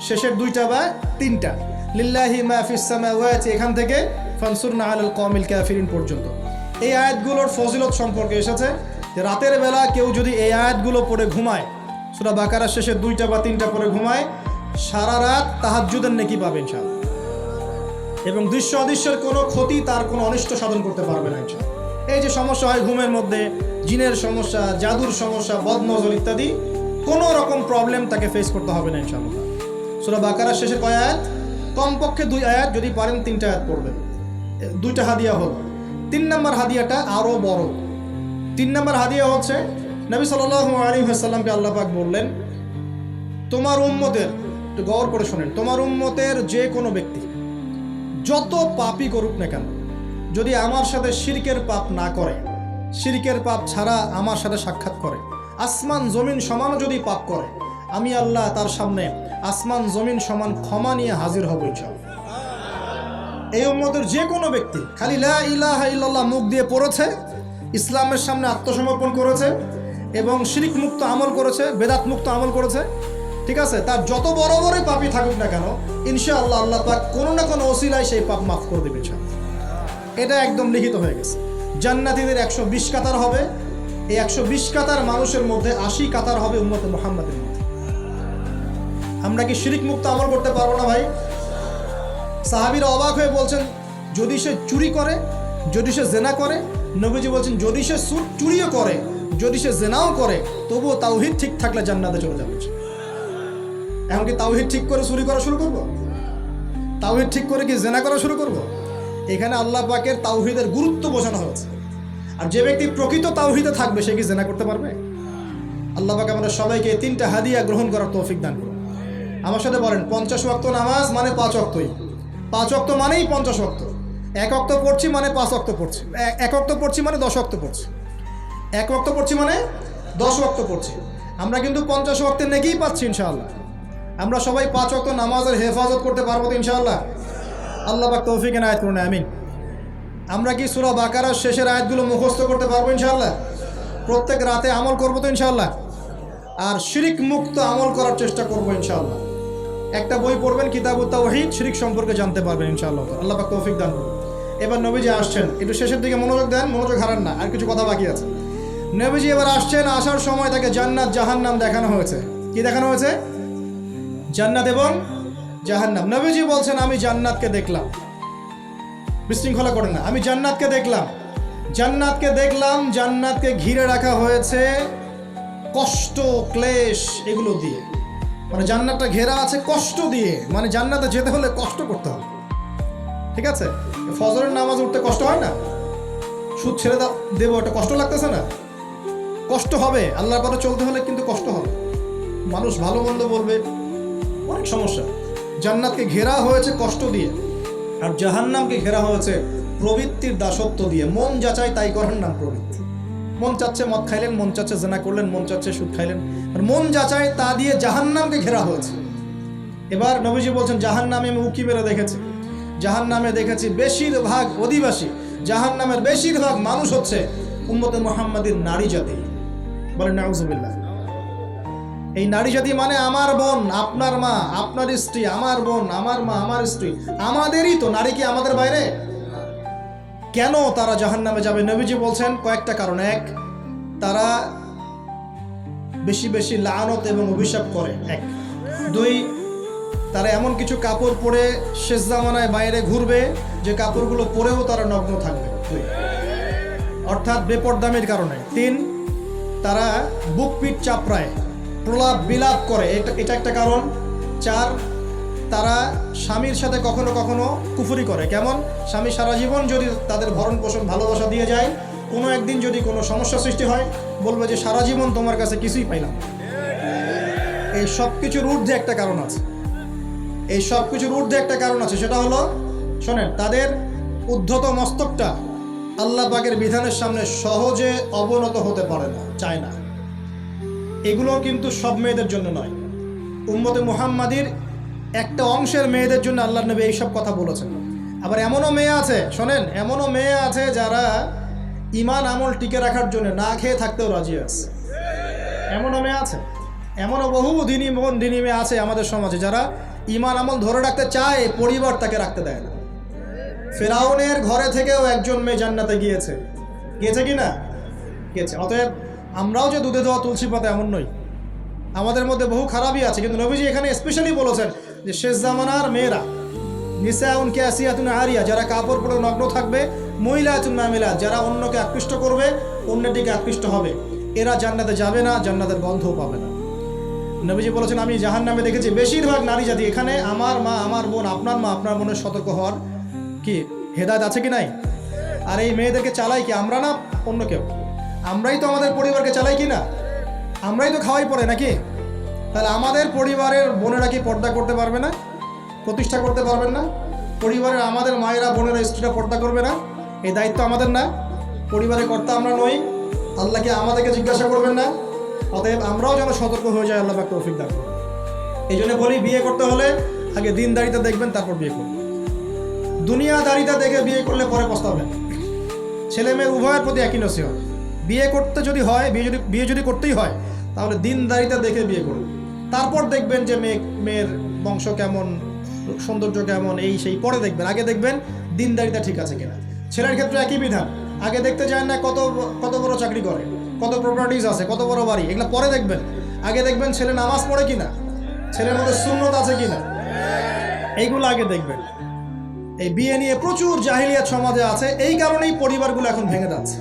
শেষের দুইটা বা তিনটা, লিল্লাহি মা ফিস সামাওয়াতি এখান থেকে ফানসুরনা আলাল কওমিল কাফিরিন পর্যন্ত। এই আয়াতগুলোর ফজিলত সম্পর্কে এসেছে যে রাতের বেলা কেউ যদি এই আয়াতগুলো পড়ে ঘুমায়, সূরা বাকারার শেষের দুইটা বা তিনটা পড়ে ঘুমায়, সারা রাত তাহাজ্জুদের নেকি পাবে ইনশাআল্লাহ। এবং দৃশ্য অদৃশ্যের কোনো ক্ষতি, তার কোনো অনিষ্ট সাধন করতে পারবে না ইনশাআল্লাহ। এই যে সমস্যা হয় ঘুমের মধ্যে, জিনের সমস্যা, জাদুর সমস্যা, বদনজর ইত্যাদি, কোনো রকম প্রবলেম তাকে ফেস করতে হবে না ইনশাআল্লাহ। সূরা বাকারার শেষের কয় আয়াত? কমপক্ষে 2 আয়াত, যদি পারেন 3টা আয়াত পড়বেন। 2টা হাদিয়া হল। 3 নম্বর হাদিয়াটা আরও বড়। 3 নম্বর হাদিয়া হচ্ছে, নবী সাল্লাল্লাহু আলাইহি ওয়াসাল্লামকে আল্লাহ পাক বললেন, তোমার উম্মতের, একটু গৌর করে শোনেন, তোমার উম্মতের যে কোনো ব্যক্তি যত পাপই করুক না কেন, যদি আমার সাথে শিরকের পাপ না করে, শিরকের পাপ ছাড়া আমার সাথে সাক্ষাৎ করে, আসমান জমিন সমানও যদি পাপ করে, আমি আল্লাহ তার সামনে আসমান জমিন সমান ক্ষমা নিয়ে হাজির হব ইনশাআল্লাহ। এই উম্মতের যে কোনো ব্যক্তি খালি লা ইলাহা ইল্লাল্লাহ মুখ দিয়ে পড়েছে, ইসলামের সামনে আত্মসমর্পণ করেছে এবং শিরক মুক্ত আমল করেছে, বেদাত মুক্ত আমল করেছে, ঠিক আছে, তার যত বড় বড় পাপই থাকুক না কেন, ইনশাআল্লাহ আল্লাহ পাক কোনো না কোনো ওসিলায় সেই পাপ মাফ করে দেবে ইনশাআল্লাহ। এটা একদম লিখিত হয়ে গেছে। জান্নাতীদের 120 কাতার হবে। এই 120 কাতার মানুষের মধ্যে 80 কাতার হবে উম্মতে মুহাম্মাদের মধ্যে। আমরা কি শিরক মুক্ত আমল করতে পারবো না ভাই? সাহাবীরা অবাক হয়ে বলছেন, যদি সে চুরি করে, যদি সে জেনা করে, নবীজি বলছেন যদি সে চুরিও করে, যদি সে জেনাও করে, তবুও তাওহীদ ঠিক থাকলে জান্নাতে চলে যাবে। এখন কি তাওহীদ ঠিক করে চুরি করা শুরু করব? তাওহীদ ঠিক করে কি জেনা করা শুরু করব? এখানে আল্লাহ পাকের তাওহীদের গুরুত্ব বোঝানো হয়েছে। আর যে ব্যক্তি প্রকৃত তাওহীদে থাকবে সে কি জেনা করতে পারবে? আল্লাহ পাক আমাদের সবাইকে 3টা হাদিয়া গ্রহণ করার তৌফিক দান করুন। আমার সাথে বলেন, 50 ওয়াক্ত নামাজ মানে 5 ওয়াক্তই। 5 ওয়াক্ত মানেই 50 ওয়াক্ত। 1 ওয়াক্ত পড়ছি মানে 5 ওয়াক্ত পড়ছি। 1 ওয়াক্ত পড়ছি মানে 10 ওয়াক্ত পড়ছি। 1 ওয়াক্ত পড়ছি মানে 10 ওয়াক্ত পড়ছি। আমরা কিন্তু 50 ওয়াক্তের নেকিই পাচ্ছি ইনশাআল্লাহ। আমরা সবাই 5 ওয়াক্ত নামাজের হেফাজত করতে পারবো তো ইনশাআল্লাহ? আল্লাহ পাক তৌফিক এনায়েত করুন, আমিন। আমরা কি সূরা বাকারার শেষের আয়াতগুলো মুখস্থ করতে পারবো ইনশাআল্লাহ? প্রত্যেক রাতে আমল করবো তো ইনশাআল্লাহ? আর শিরক মুক্ত আমল করার চেষ্টা করবো ইনশাআল্লাহ। একটা বই পড়বেন, কিতাবুত তাওহীদ, শিরক সম্পর্কে জানতে পারবেন ইনশাআল্লাহ। আল্লাহ পাক তৌফিক দান করুন। এবার নবীজি আসছেন, একটু শেষের দিকে মনোযোগ দেন, মনোযোগ হারান না, আর কিছু কথা বাকি আছে। নবীজি এবার আসছেন, আসার সময় তাকে জান্নাত জাহান্নাম দেখানো হয়েছে। কি দেখানো হয়েছে? জান্নাত এবং জাহান্নাম। নবীজি বলছেন, আমি জান্নাতকে দেখলাম। বিশৃঙ্খলা করেন না, আমি জান্নাতকে দেখলাম। জান্নাতকে দেখলাম, জান্নাতকে ঘিরে রাখা হয়েছে কষ্ট, ক্লেশ, এগুলো দিয়ে। মানে জান্নাতটা ঘেরা আছে কষ্ট দিয়ে, মানে জান্নাতে যেতে হলে কষ্ট করতে হবে, ঠিক আছে? ফজরের নামাজ উঠতে কষ্ট হয় না? সুদ ছেড়ে দেবো, এটা কষ্ট লাগতেছে না? কষ্ট হবে। আল্লাহর পথে চলতে হলে কিন্তু কষ্ট হবে। মানুষ ভালো মন্দ বলবে, অনেক সমস্যা। জান্নাতকে ঘেরা হয়েছে কষ্ট দিয়ে, আর জাহান্নামকে ঘেরা হয়েছে প্রবৃত্তির দাসত্ব দিয়ে। মন যাচাই তাই করার নাম প্রবৃত্তি। মন চাচ্ছে মদ খাইলেন, মন চাচ্ছে জেনা করলেন, মন চাচ্ছে সুদ খাইলেন, আর মন যাচাই তা দিয়ে জাহান্নামকে ঘেরা হয়েছে। এবার নবীজি বলছেন, জাহান্নামে আমি উকি মেরে দেখেছি, জাহান্নামে দেখেছি বেশিরভাগ অধিবাসী, জাহান্নামের বেশিরভাগ মানুষ হচ্ছে উম্মতে মুহাম্মাদের নারী জাতি। বলেন নাউজুবিল্লাহ। এই নারী জাতি মানে আমার বোন, আপনার মা, আপনার স্ত্রী, আমার বোন, আমার মা, আমার স্ত্রী, আমাদেরই তো। নারী কি আমাদের বাইরে? কেন তারা জাহান্নামে যাবে? নবীজি বলছেন কয়েকটা কারণ। 1, তারা বেশি বেশি লানত এবং অভিশাপ করে। 1, 2, তারা এমন কিছু কাপড় পরে শেষ জামানায় বাইরে ঘুরবে যে কাপড়গুলো পরেও তারা নগ্ন থাকবে। 2, অর্থাৎ বেপরদামির কারণে। 3, তারা বুক পিঠ চাপড়ায়, প্রলাপ বিলাপ করে, এটা একটা কারণ। 4, তারা স্বামীর সাথে কখনো কখনো কুফরি করে। কেমন? স্বামী সারা জীবন যদি তাদের ভরণ পোষণ ভালোবাসা দিয়ে যায়, কোনো একদিন যদি কোনো সমস্যা সৃষ্টি হয়, বলবে যে সারা জীবন তোমার কাছে কিছুই পাইলাম। এই সব কিছুর ঊর্ধ্বে একটা কারণ আছে। এই সব কিছুর ঊর্ধ্বে একটা কারণ আছে, সেটা হলো, শোনেন, তাদের উদ্ধত মস্তকটা আল্লাহ পাকের বিধানের সামনে সহজে অবনত হতে পারে না, চায় না। এগুলো কিন্তু সব মেয়েদের জন্য নয়, উম্মতে মুহাম্মাদির একটা অংশের মেয়েদের জন্য আল্লাহর নবী এইসব কথা বলেছেন। আবার এমনও মেয়ে আছে, শোনেন, এমনও মেয়ে আছে যারা ইমান আমল টিকে রাখার জন্য না খেয়ে থাকতেও রাজি আছে। এমনও মেয়ে আছে, এমনও বহু দিনী মেয়ে আছে আমাদের সমাজে যারা ঈমান আমল ধরে রাখতে চায়, পরিবার তাকে রাখতে দেয় না। ফেরাউনের ঘরে থেকেও একজন মেয়ে জান্নাতে গিয়েছে কি না? গিয়েছে। অতএব আমরাও যে দুধে দেওয়া তুলসী পাতা এমন নই, আমাদের মধ্যে বহু খারাপই আছে। কিন্তু নবীজি এখানে স্পেশালি বলেছেন যে শেষ জামানার মেয়েরা, নিসাউন কাসিয়াতুন আরিয়া, যারা কাপড় পরে নগ্ন থাকবে, মহিলাতুন মামিলাত, যারা অন্যকে আকৃষ্ট করবে, অন্যের দিকে আকৃষ্ট হবে, এরা জান্নাতে যাবে না, জান্নাতের গন্ধও পাবে না। নবীজি বলেছেন আমি জাহান্নামে দেখেছি বেশিরভাগ নারী জাতি। এখানে আমার মা, আমার বোন, আপনার মা, আপনার বোনের সতর্ক হওয়ার কি হেদায়েত আছে কি নাই? আর এই মেয়েদেরকে চালাই কি আমরা না অন্য কেউ? আমরাই তো আমাদের পরিবারকে চালাই কি না? আমরাই তো খাওয়াই পড়ে নাকি? তাহলে আমাদের পরিবারের বোনেরা কি পর্দা করতে পারবে না? প্রতিষ্ঠা করতে পারবেন না? পরিবারের আমাদের মায়েরা, বোনেরা, স্ত্রীরা পর্দা করবে না? এই দায়িত্ব আমাদের না? পরিবারের কর্তা আমরা নই? আল্লাহকে আমাদেরকে জিজ্ঞাসা করবেন না? অতএব আমরাও যেন সতর্ক হয়ে যাই, আল্লাহ পাক তৌফিক দান করুন। এই জন্য বলি, বিয়ে করতে হলে আগে দিনদারিতা দেখবেন, তারপর বিয়ে করবেন। দুনিয়াদারিতা দেখে বিয়ে করলে পরে পস্তাবেন। ছেলে মেয়ে উভয়ের প্রতি একই নসিহত, বিয়ে করতে যদি হয়, বিয়ে যদি করতেই হয়, তাহলে দিনদারিতা দেখে বিয়ে করুন। তারপর দেখবেন যে মেয়ের বংশ কেমন, সৌন্দর্য কেমন, এই সেই পরে দেখবেন। আগে দেখবেন দিনদারিতা ঠিক আছে কিনা। ছেলের ক্ষেত্রে একই বিধান, আগে দেখতে চান না কত বড় চাকরি করে, কত প্রপার্টিজ আছে, কত বড় বাড়ি, এগুলো পরে দেখবেন। আগে দেখবেন ছেলে নামাজ পড়ে কিনা, ছেলের মধ্যে সুন্নত আছে কিনা, এইগুলো আগে দেখবেন। এই বিয়ে নিয়ে প্রচুর জাহিলিয়াত সমাজে আছে, এই কারণেই পরিবারগুলো এখন ভেঙে যাচ্ছে।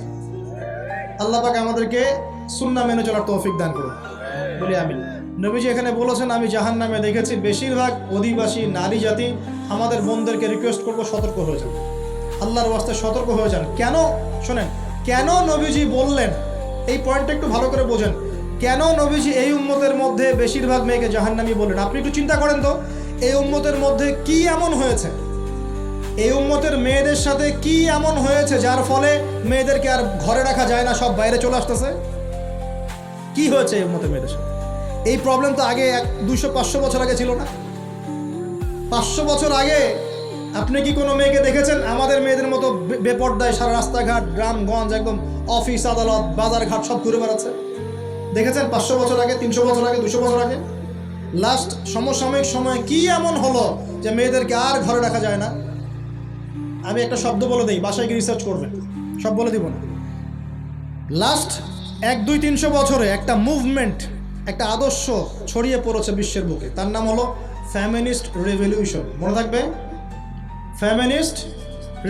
আল্লাহ পাক আমাদেরকে সুন্নাহ মেনে চলার তৌফিক দান করুন, বলি আমিন। নবীজি এখানে বলেছেন আমি জাহান্নামে দেখেছি বেশিরভাগ অধিবাসী নারী জাতি। আমাদের বোনদেরকে রিকোয়েস্ট করবো, সতর্ক হয়ে যান, আল্লাহর ওয়াস্তে সতর্ক হয়ে যান। কেন শোনেন, কেন নবীজি বললেন, এই পয়েন্টটা একটু ভালো করে বোঝেন। কেন নবীজি এই উম্মতের মধ্যে বেশিরভাগ মেয়েকে জাহান্নামী বললেন? আপনি একটু চিন্তা করেন তো, এই উম্মতের মধ্যে কি এমন হয়েছে, এই উম্মতের মেয়েদের সাথে কি এমন হয়েছে যার ফলে মেয়েদেরকে আর ঘরে রাখা যায় না, সব বাইরে চলে আসতেছে? কি হয়েছে এই উম্মতের মেয়েদের সাথে? এই প্রবলেম তো আগে 200-500 বছর আগে ছিল না। 500 বছর আগে আপনি কি কোনো মেয়েকে দেখেছেন আমাদের মেয়েদের মতো বেপর্দায় সারা রাস্তাঘাট, গ্রামগঞ্জ, একদম অফিস আদালত বাজার ঘাট সব ঘুরে বেড়াচ্ছে? দেখেছেন 500 বছর আগে, 300 বছর আগে, 200 বছর আগে? লাস্ট সমসাময়িক সময়ে কি এমন হলো যে মেয়েদেরকে আর ঘরে রাখা যায় না? আমি একটা শব্দ বলে দিই, বাসায় গিয়ে রিসার্চ করবেন, সব বলে দিব না। লাস্ট 100-200-300 বছরে একটা মুভমেন্ট, একটা আদর্শ ছড়িয়ে পড়েছে বিশ্বের বুকে, তার নাম হলো ফেমিনিস্ট রেভলিউশন। মনে থাকবে, ফেমিনিস্ট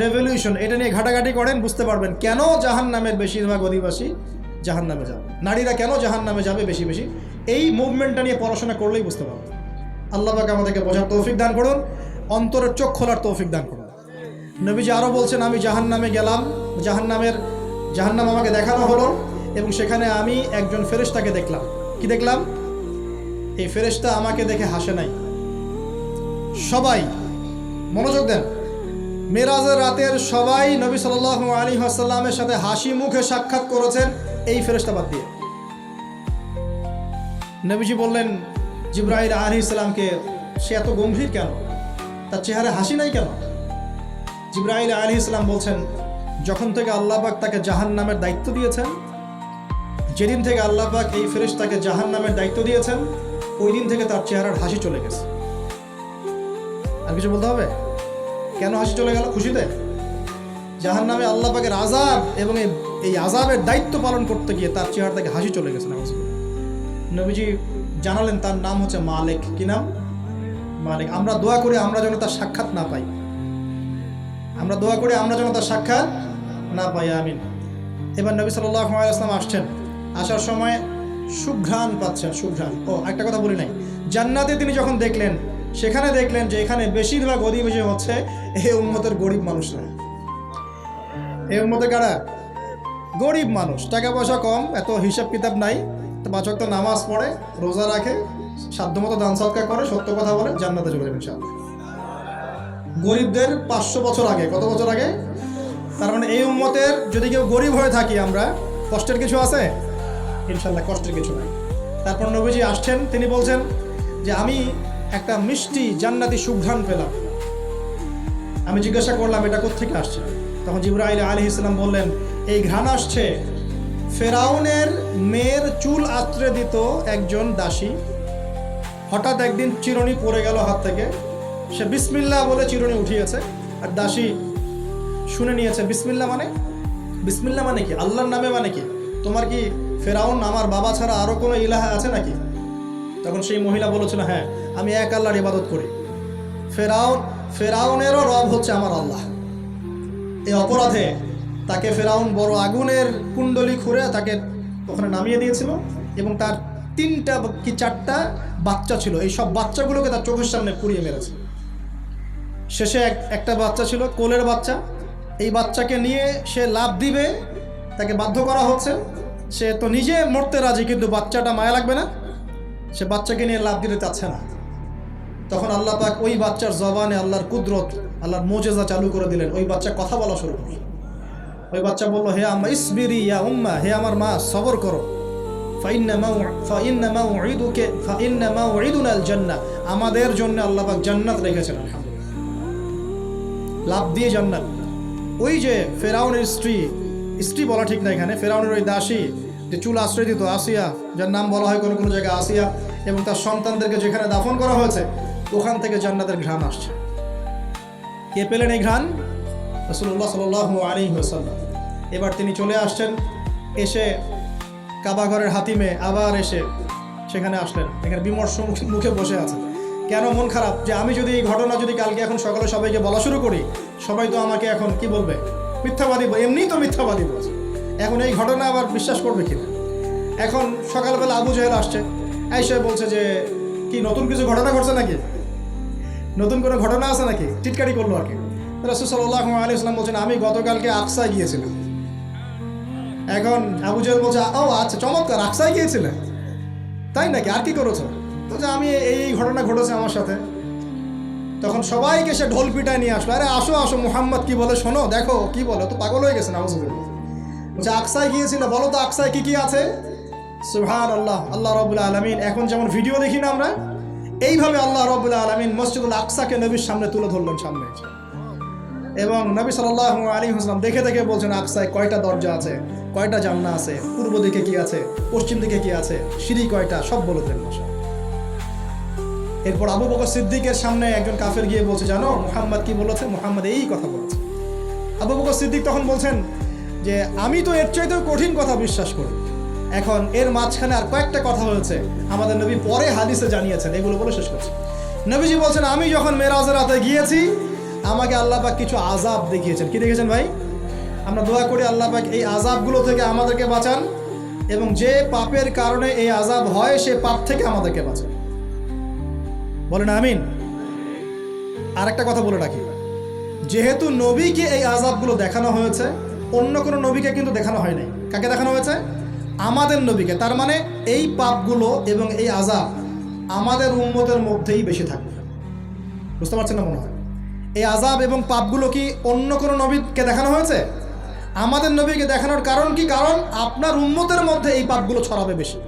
রেভলিউশন। এটা নিয়ে ঘাটাঘাটি করেন, বুঝতে পারবেন কেন জাহান্নামের বেশিরভাগ অধিবাসী জাহান্নামে যাবে, নারীরা কেন জাহান্নামে যাবে বেশি বেশি। এই মুভমেন্টটা নিয়ে পড়াশোনা করলেই বুঝতে পারবেন। আল্লাহ পাক আমাদেরকে বোঝার তৌফিক দান করুন, অন্তরের চোখ খোলার তৌফিক দান করুন। নবীজি আরও বলছেন আমি জাহান্নামে গেলাম, জাহান্নাম আমাকে দেখানো হলো, এবং সেখানে আমি একজন ফেরেশতাকে দেখলাম। কি দেখলাম? এই ফেরেশতা আমাকে দেখে হাসে নাই। সবাই মনোযোগ দেন, মেরাজের রাতের সবাই নবী সাল্লাল্লাহু আলাইহি ওয়াসাল্লামের সাথে হাসি মুখে সাক্ষাৎ করেছেন এই ফেরেশতা বাদ দিয়ে। নবীজি বললেন জিবরাইল আলাইহিস সালামকে, সে এত গম্ভীর কেন, তার চেহারা হাসি নাই কেন? জিবরাইল আলাইহিস সালাম বলছেন যখন থেকে আল্লাহ পাক তাকে জাহান্নামের দায়িত্ব দিয়েছেন, যেদিন থেকে আল্লাহ পাক এই ফেরেশতাকে জাহান্নামের দায়িত্ব দিয়েছেন, ওই দিন থেকে তার চেহারার হাসি চলে গেছে। আর কিছু বলতে হবে? কেন হাসি চলে গেল? খুশিতে? জাহান্নামে আল্লাহ পাকের আযাব এবং এই আযাবের দায়িত্ব পালন করতে গিয়ে তার চেহারা থেকে হাসি চলে গেছে। নবীজি জানালেন তার নাম হচ্ছে মালিক। কি নাম? মালিক। আমরা দোয়া করি আমরা যেন তার সাক্ষাৎ না পাই, আমরা দোয়া করি আমরা যেন তার সাক্ষাৎ না পাই, আমিন। এবার নবী সাল্লাল্লাহু আলাইহি ওয়াসাল্লাম আসছেন, আসার সময় সুঘ্রাণ পাচ্ছেন, সুঘ্রাণ। ও একটা কথা বলি নাই, জান্নাতে তিনি যখন দেখলেন, সেখানে দেখলেন যে এখানে বেশিরভাগ অধিবাসী হচ্ছে এই উম্মতের গরিব মানুষরা। এই উম্মতের কারা? গরিব মানুষ, টাকা পয়সা কম, এত হিসাব কিতাব নাই, 5 ওয়াক্ত নামাজ পড়ে, রোজা রাখে, সাধ্যমতো দান সদকা করে, সত্য কথা বলে, জান্নাতে চলে যাবেন ইনশাআল্লাহ। গরিবদের 500 বছর আগে, কত বছর আগে? তার মানে এই উম্মতের যদি কেউ গরিব হয়ে থাকি আমরা, কষ্টের কিছু আছে? ইনশাআল্লাহ কষ্টের কিছু নাই। তারপর নবীজি আসছেন, তিনি বলছেন যে আমি একটা মিষ্টি জান্নাতি সুঘ্রাণ পেলাম। আমি জিজ্ঞাসা করলাম এটা কোত্থেকে আসছে? তখন জিবরাইল আলাইহিস সালাম বললেন এই ঘ্রাণ আসছে ফেরাউনের মেয়ের চুল আঁচড়ে দিত একজন দাসী, হঠাৎ একদিন চিরুনি পড়ে গেল হাত থেকে। সে বিসমিল্লাহ বলে চিরুনি উঠিয়েছে, আর দাসী শুনে নিয়েছে বিসমিল্লাহ মানে কি, আল্লাহর নামে মানে কি, তোমার কি ফেরাউন আমার বাবা ছাড়া আরো কোনো ইলাহা আছে নাকি? তখন সেই মহিলা বলেছিল, হ্যাঁ আমি এক আল্লাহর ইবাদত করি, ফেরাউনেরও রব হচ্ছে আমার আল্লাহ। এই অপরাধে তাকে ফেরাউন বড় আগুনের কুণ্ডলি খুঁড়ে তাকে ওখানে নামিয়ে দিয়েছিল, এবং তার 3টা কি 4টা বাচ্চা ছিল, এই সব বাচ্চাগুলোকে তার চোখের সামনে পুড়িয়ে মেরেছে। শেষে একটা বাচ্চা ছিল, কোলের বাচ্চা, এই বাচ্চাকে নিয়ে সে লাফ দিবে, তাকে বাধ্য করা হচ্ছে, সে তো নিজে মরতে রাজি, কিন্তু বাচ্চাটা মায়া লাগবে না, সে বাচ্চাকে নিয়ে লাফ দিতে চাচ্ছে না। তখন আল্লাহ পাক ওই বাচ্চার জবানে আল্লাহর কুদরত, আল্লাহর মোজেজা চালু করে দিলেন। ওই বাচ্চা কথা বলা শুরু করল। ওই বাচ্চা বলল, হে আম্মা ইসবিরি ইয়া উম্মা, হে আমার মা সবর করো, ফাইন্না মাউইদুনাল জান্নাহ, আমাদের জন্য আল্লাহ পাক জান্নাত রেখেছেন। আলহামদুলিল্লাহ, লাভ দিয়ে জান্নাত। ওই যে ফেরাউনের স্ত্রী বলা ঠিক না এখানে, ফেরাউনের ওই দাসী যে চুল আশ্রয় দিত, আসিয়া, যার নাম বলা হয় কোনো কোনো জায়গায় আসিয়া, এবং তার সন্তানদেরকে যেখানে দাফন করা হয়েছে ওখান থেকে জান্নাতের ঘ্রাণ আসছে। কে পেলেন এই ঘ্রাণ? রাসূলুল্লাহ সাল্লাল্লাহু আলাইহি ওয়াসাল্লাম। এবার তিনি চলে আসছেন, এসে কাবাঘরের হাতিমে আবার এসে সেখানে আসলেন। এখানে বিমর্ষ মুখে বসে আছে। কেন মন খারাপ? যে আমি যদি এই ঘটনা যদি কালকে এখন সকালে সবাইকে বলা শুরু করি, সবাই তো আমাকে এখন কি বলবে? মিথ্যাবাদী, এমনিই তো মিথ্যাবাদী বলছে, এখন এই ঘটনা আবার বিশ্বাস করবে কিনা। এখন সকালবেলা আবু জাহেল আসছে, এসে বলছে যে কি নতুন কিছু ঘটনা ঘটছে নাকি, নতুন কোনো ঘটনা আছে নাকি, টিটকারি করলো আর কি। রাসূল সাল্লাল্লাহু আলাইহি ওয়াসাল্লাম বলছেন, আমি গতকালকে আকসায় গিয়েছিলাম। এখন আবু জাহেল বলছে, ও আচ্ছা চমৎকার, আকসায় গিয়েছিলেন, তাই নাকি, আর কি করেছো? তো যে আমি এই ঘটনা ঘটেছে আমার সাথে। তখন সবাইকে সে ঢোল পিটায় নিয়ে আসলো, আরে আসো আসো, মুহাম্মদ কি বলে শোনো, দেখো কি বলে, তো পাগল হয়ে গেছে। নাউজুবিল্লাহ। বলছে আকসায় গিয়েছিল, বলো তো আকসায় কি কি আছে? সুবহানাল্লাহ, আল্লাহ রাব্বুল আলামিন, এখন যেমন ভিডিও দেখি না আমরা, এইভাবে আল্লাহ রাব্বুল আলামিন মসজিদুল আকসাকে নবীর সামনে তুলে ধরলেন সামনে, এবং নবী সাল্লাল্লাহু আলাইহি ওয়াসাল্লাম দেখে দেখে বলছেন আকসায় কয়টা দরজা আছে, কয়টা জান্নাত আছে, পূর্ব দিকে কি আছে, পশ্চিম দিকে কি আছে, সিঁড়ি কয়টা, সব বলে দিলেন। এরপর আবু বকর সিদ্দিকের সামনে একজন কাফের গিয়ে বলছে, জানো মুহাম্মদ কি বলেছে? মুহাম্মদ এই কথা বলেছে। আবু বকর সিদ্দিক তখন বলছেন যে আমি তো এর চাইতেও কঠিন কথা বিশ্বাস করি। এখন এর মাঝখানে আর কয়েকটা কথা হয়েছে, আমাদের নবী পরে হাদিসে জানিয়েছেন, এগুলো বলে শেষ করছে। নবীজি বলছেন, আমি যখন মেরাজের রাতে গিয়েছি, আমাকে আল্লাহ পাক কিছু আযাব দেখিয়েছেন। কি দেখেছেন ভাই? আমরা দোয়া করি আল্লাহ পাক এই আযাবগুলো থেকে আমাদেরকে বাঁচান, এবং যে পাপের কারণে এই আযাব হয় সে পাপ থেকে আমাদেরকে বাঁচান। বলেন আমিন। আর একটা কথা বলে রাখি, যেহেতু নবীকে এই আযাবগুলো দেখানো হয়েছে, অন্য কোনো নবীকে কিন্তু দেখানো হয় নাই। কাকে দেখানো হয়েছে? আমাদের নবীকে। তার মানে এই পাপগুলো এবং এই আযাব আমাদের উম্মতের মধ্যেই বেশি থাকবে। বুঝতে পারছেন না মনে হয়? এই আযাব এবং পাপগুলো কি অন্য কোনো নবীকে দেখানো হয়েছে? আমাদের নবীকে দেখানোর কারণ কি? কারণ আপনার উম্মতের মধ্যে এই পাপগুলো ছড়াবে বেশি,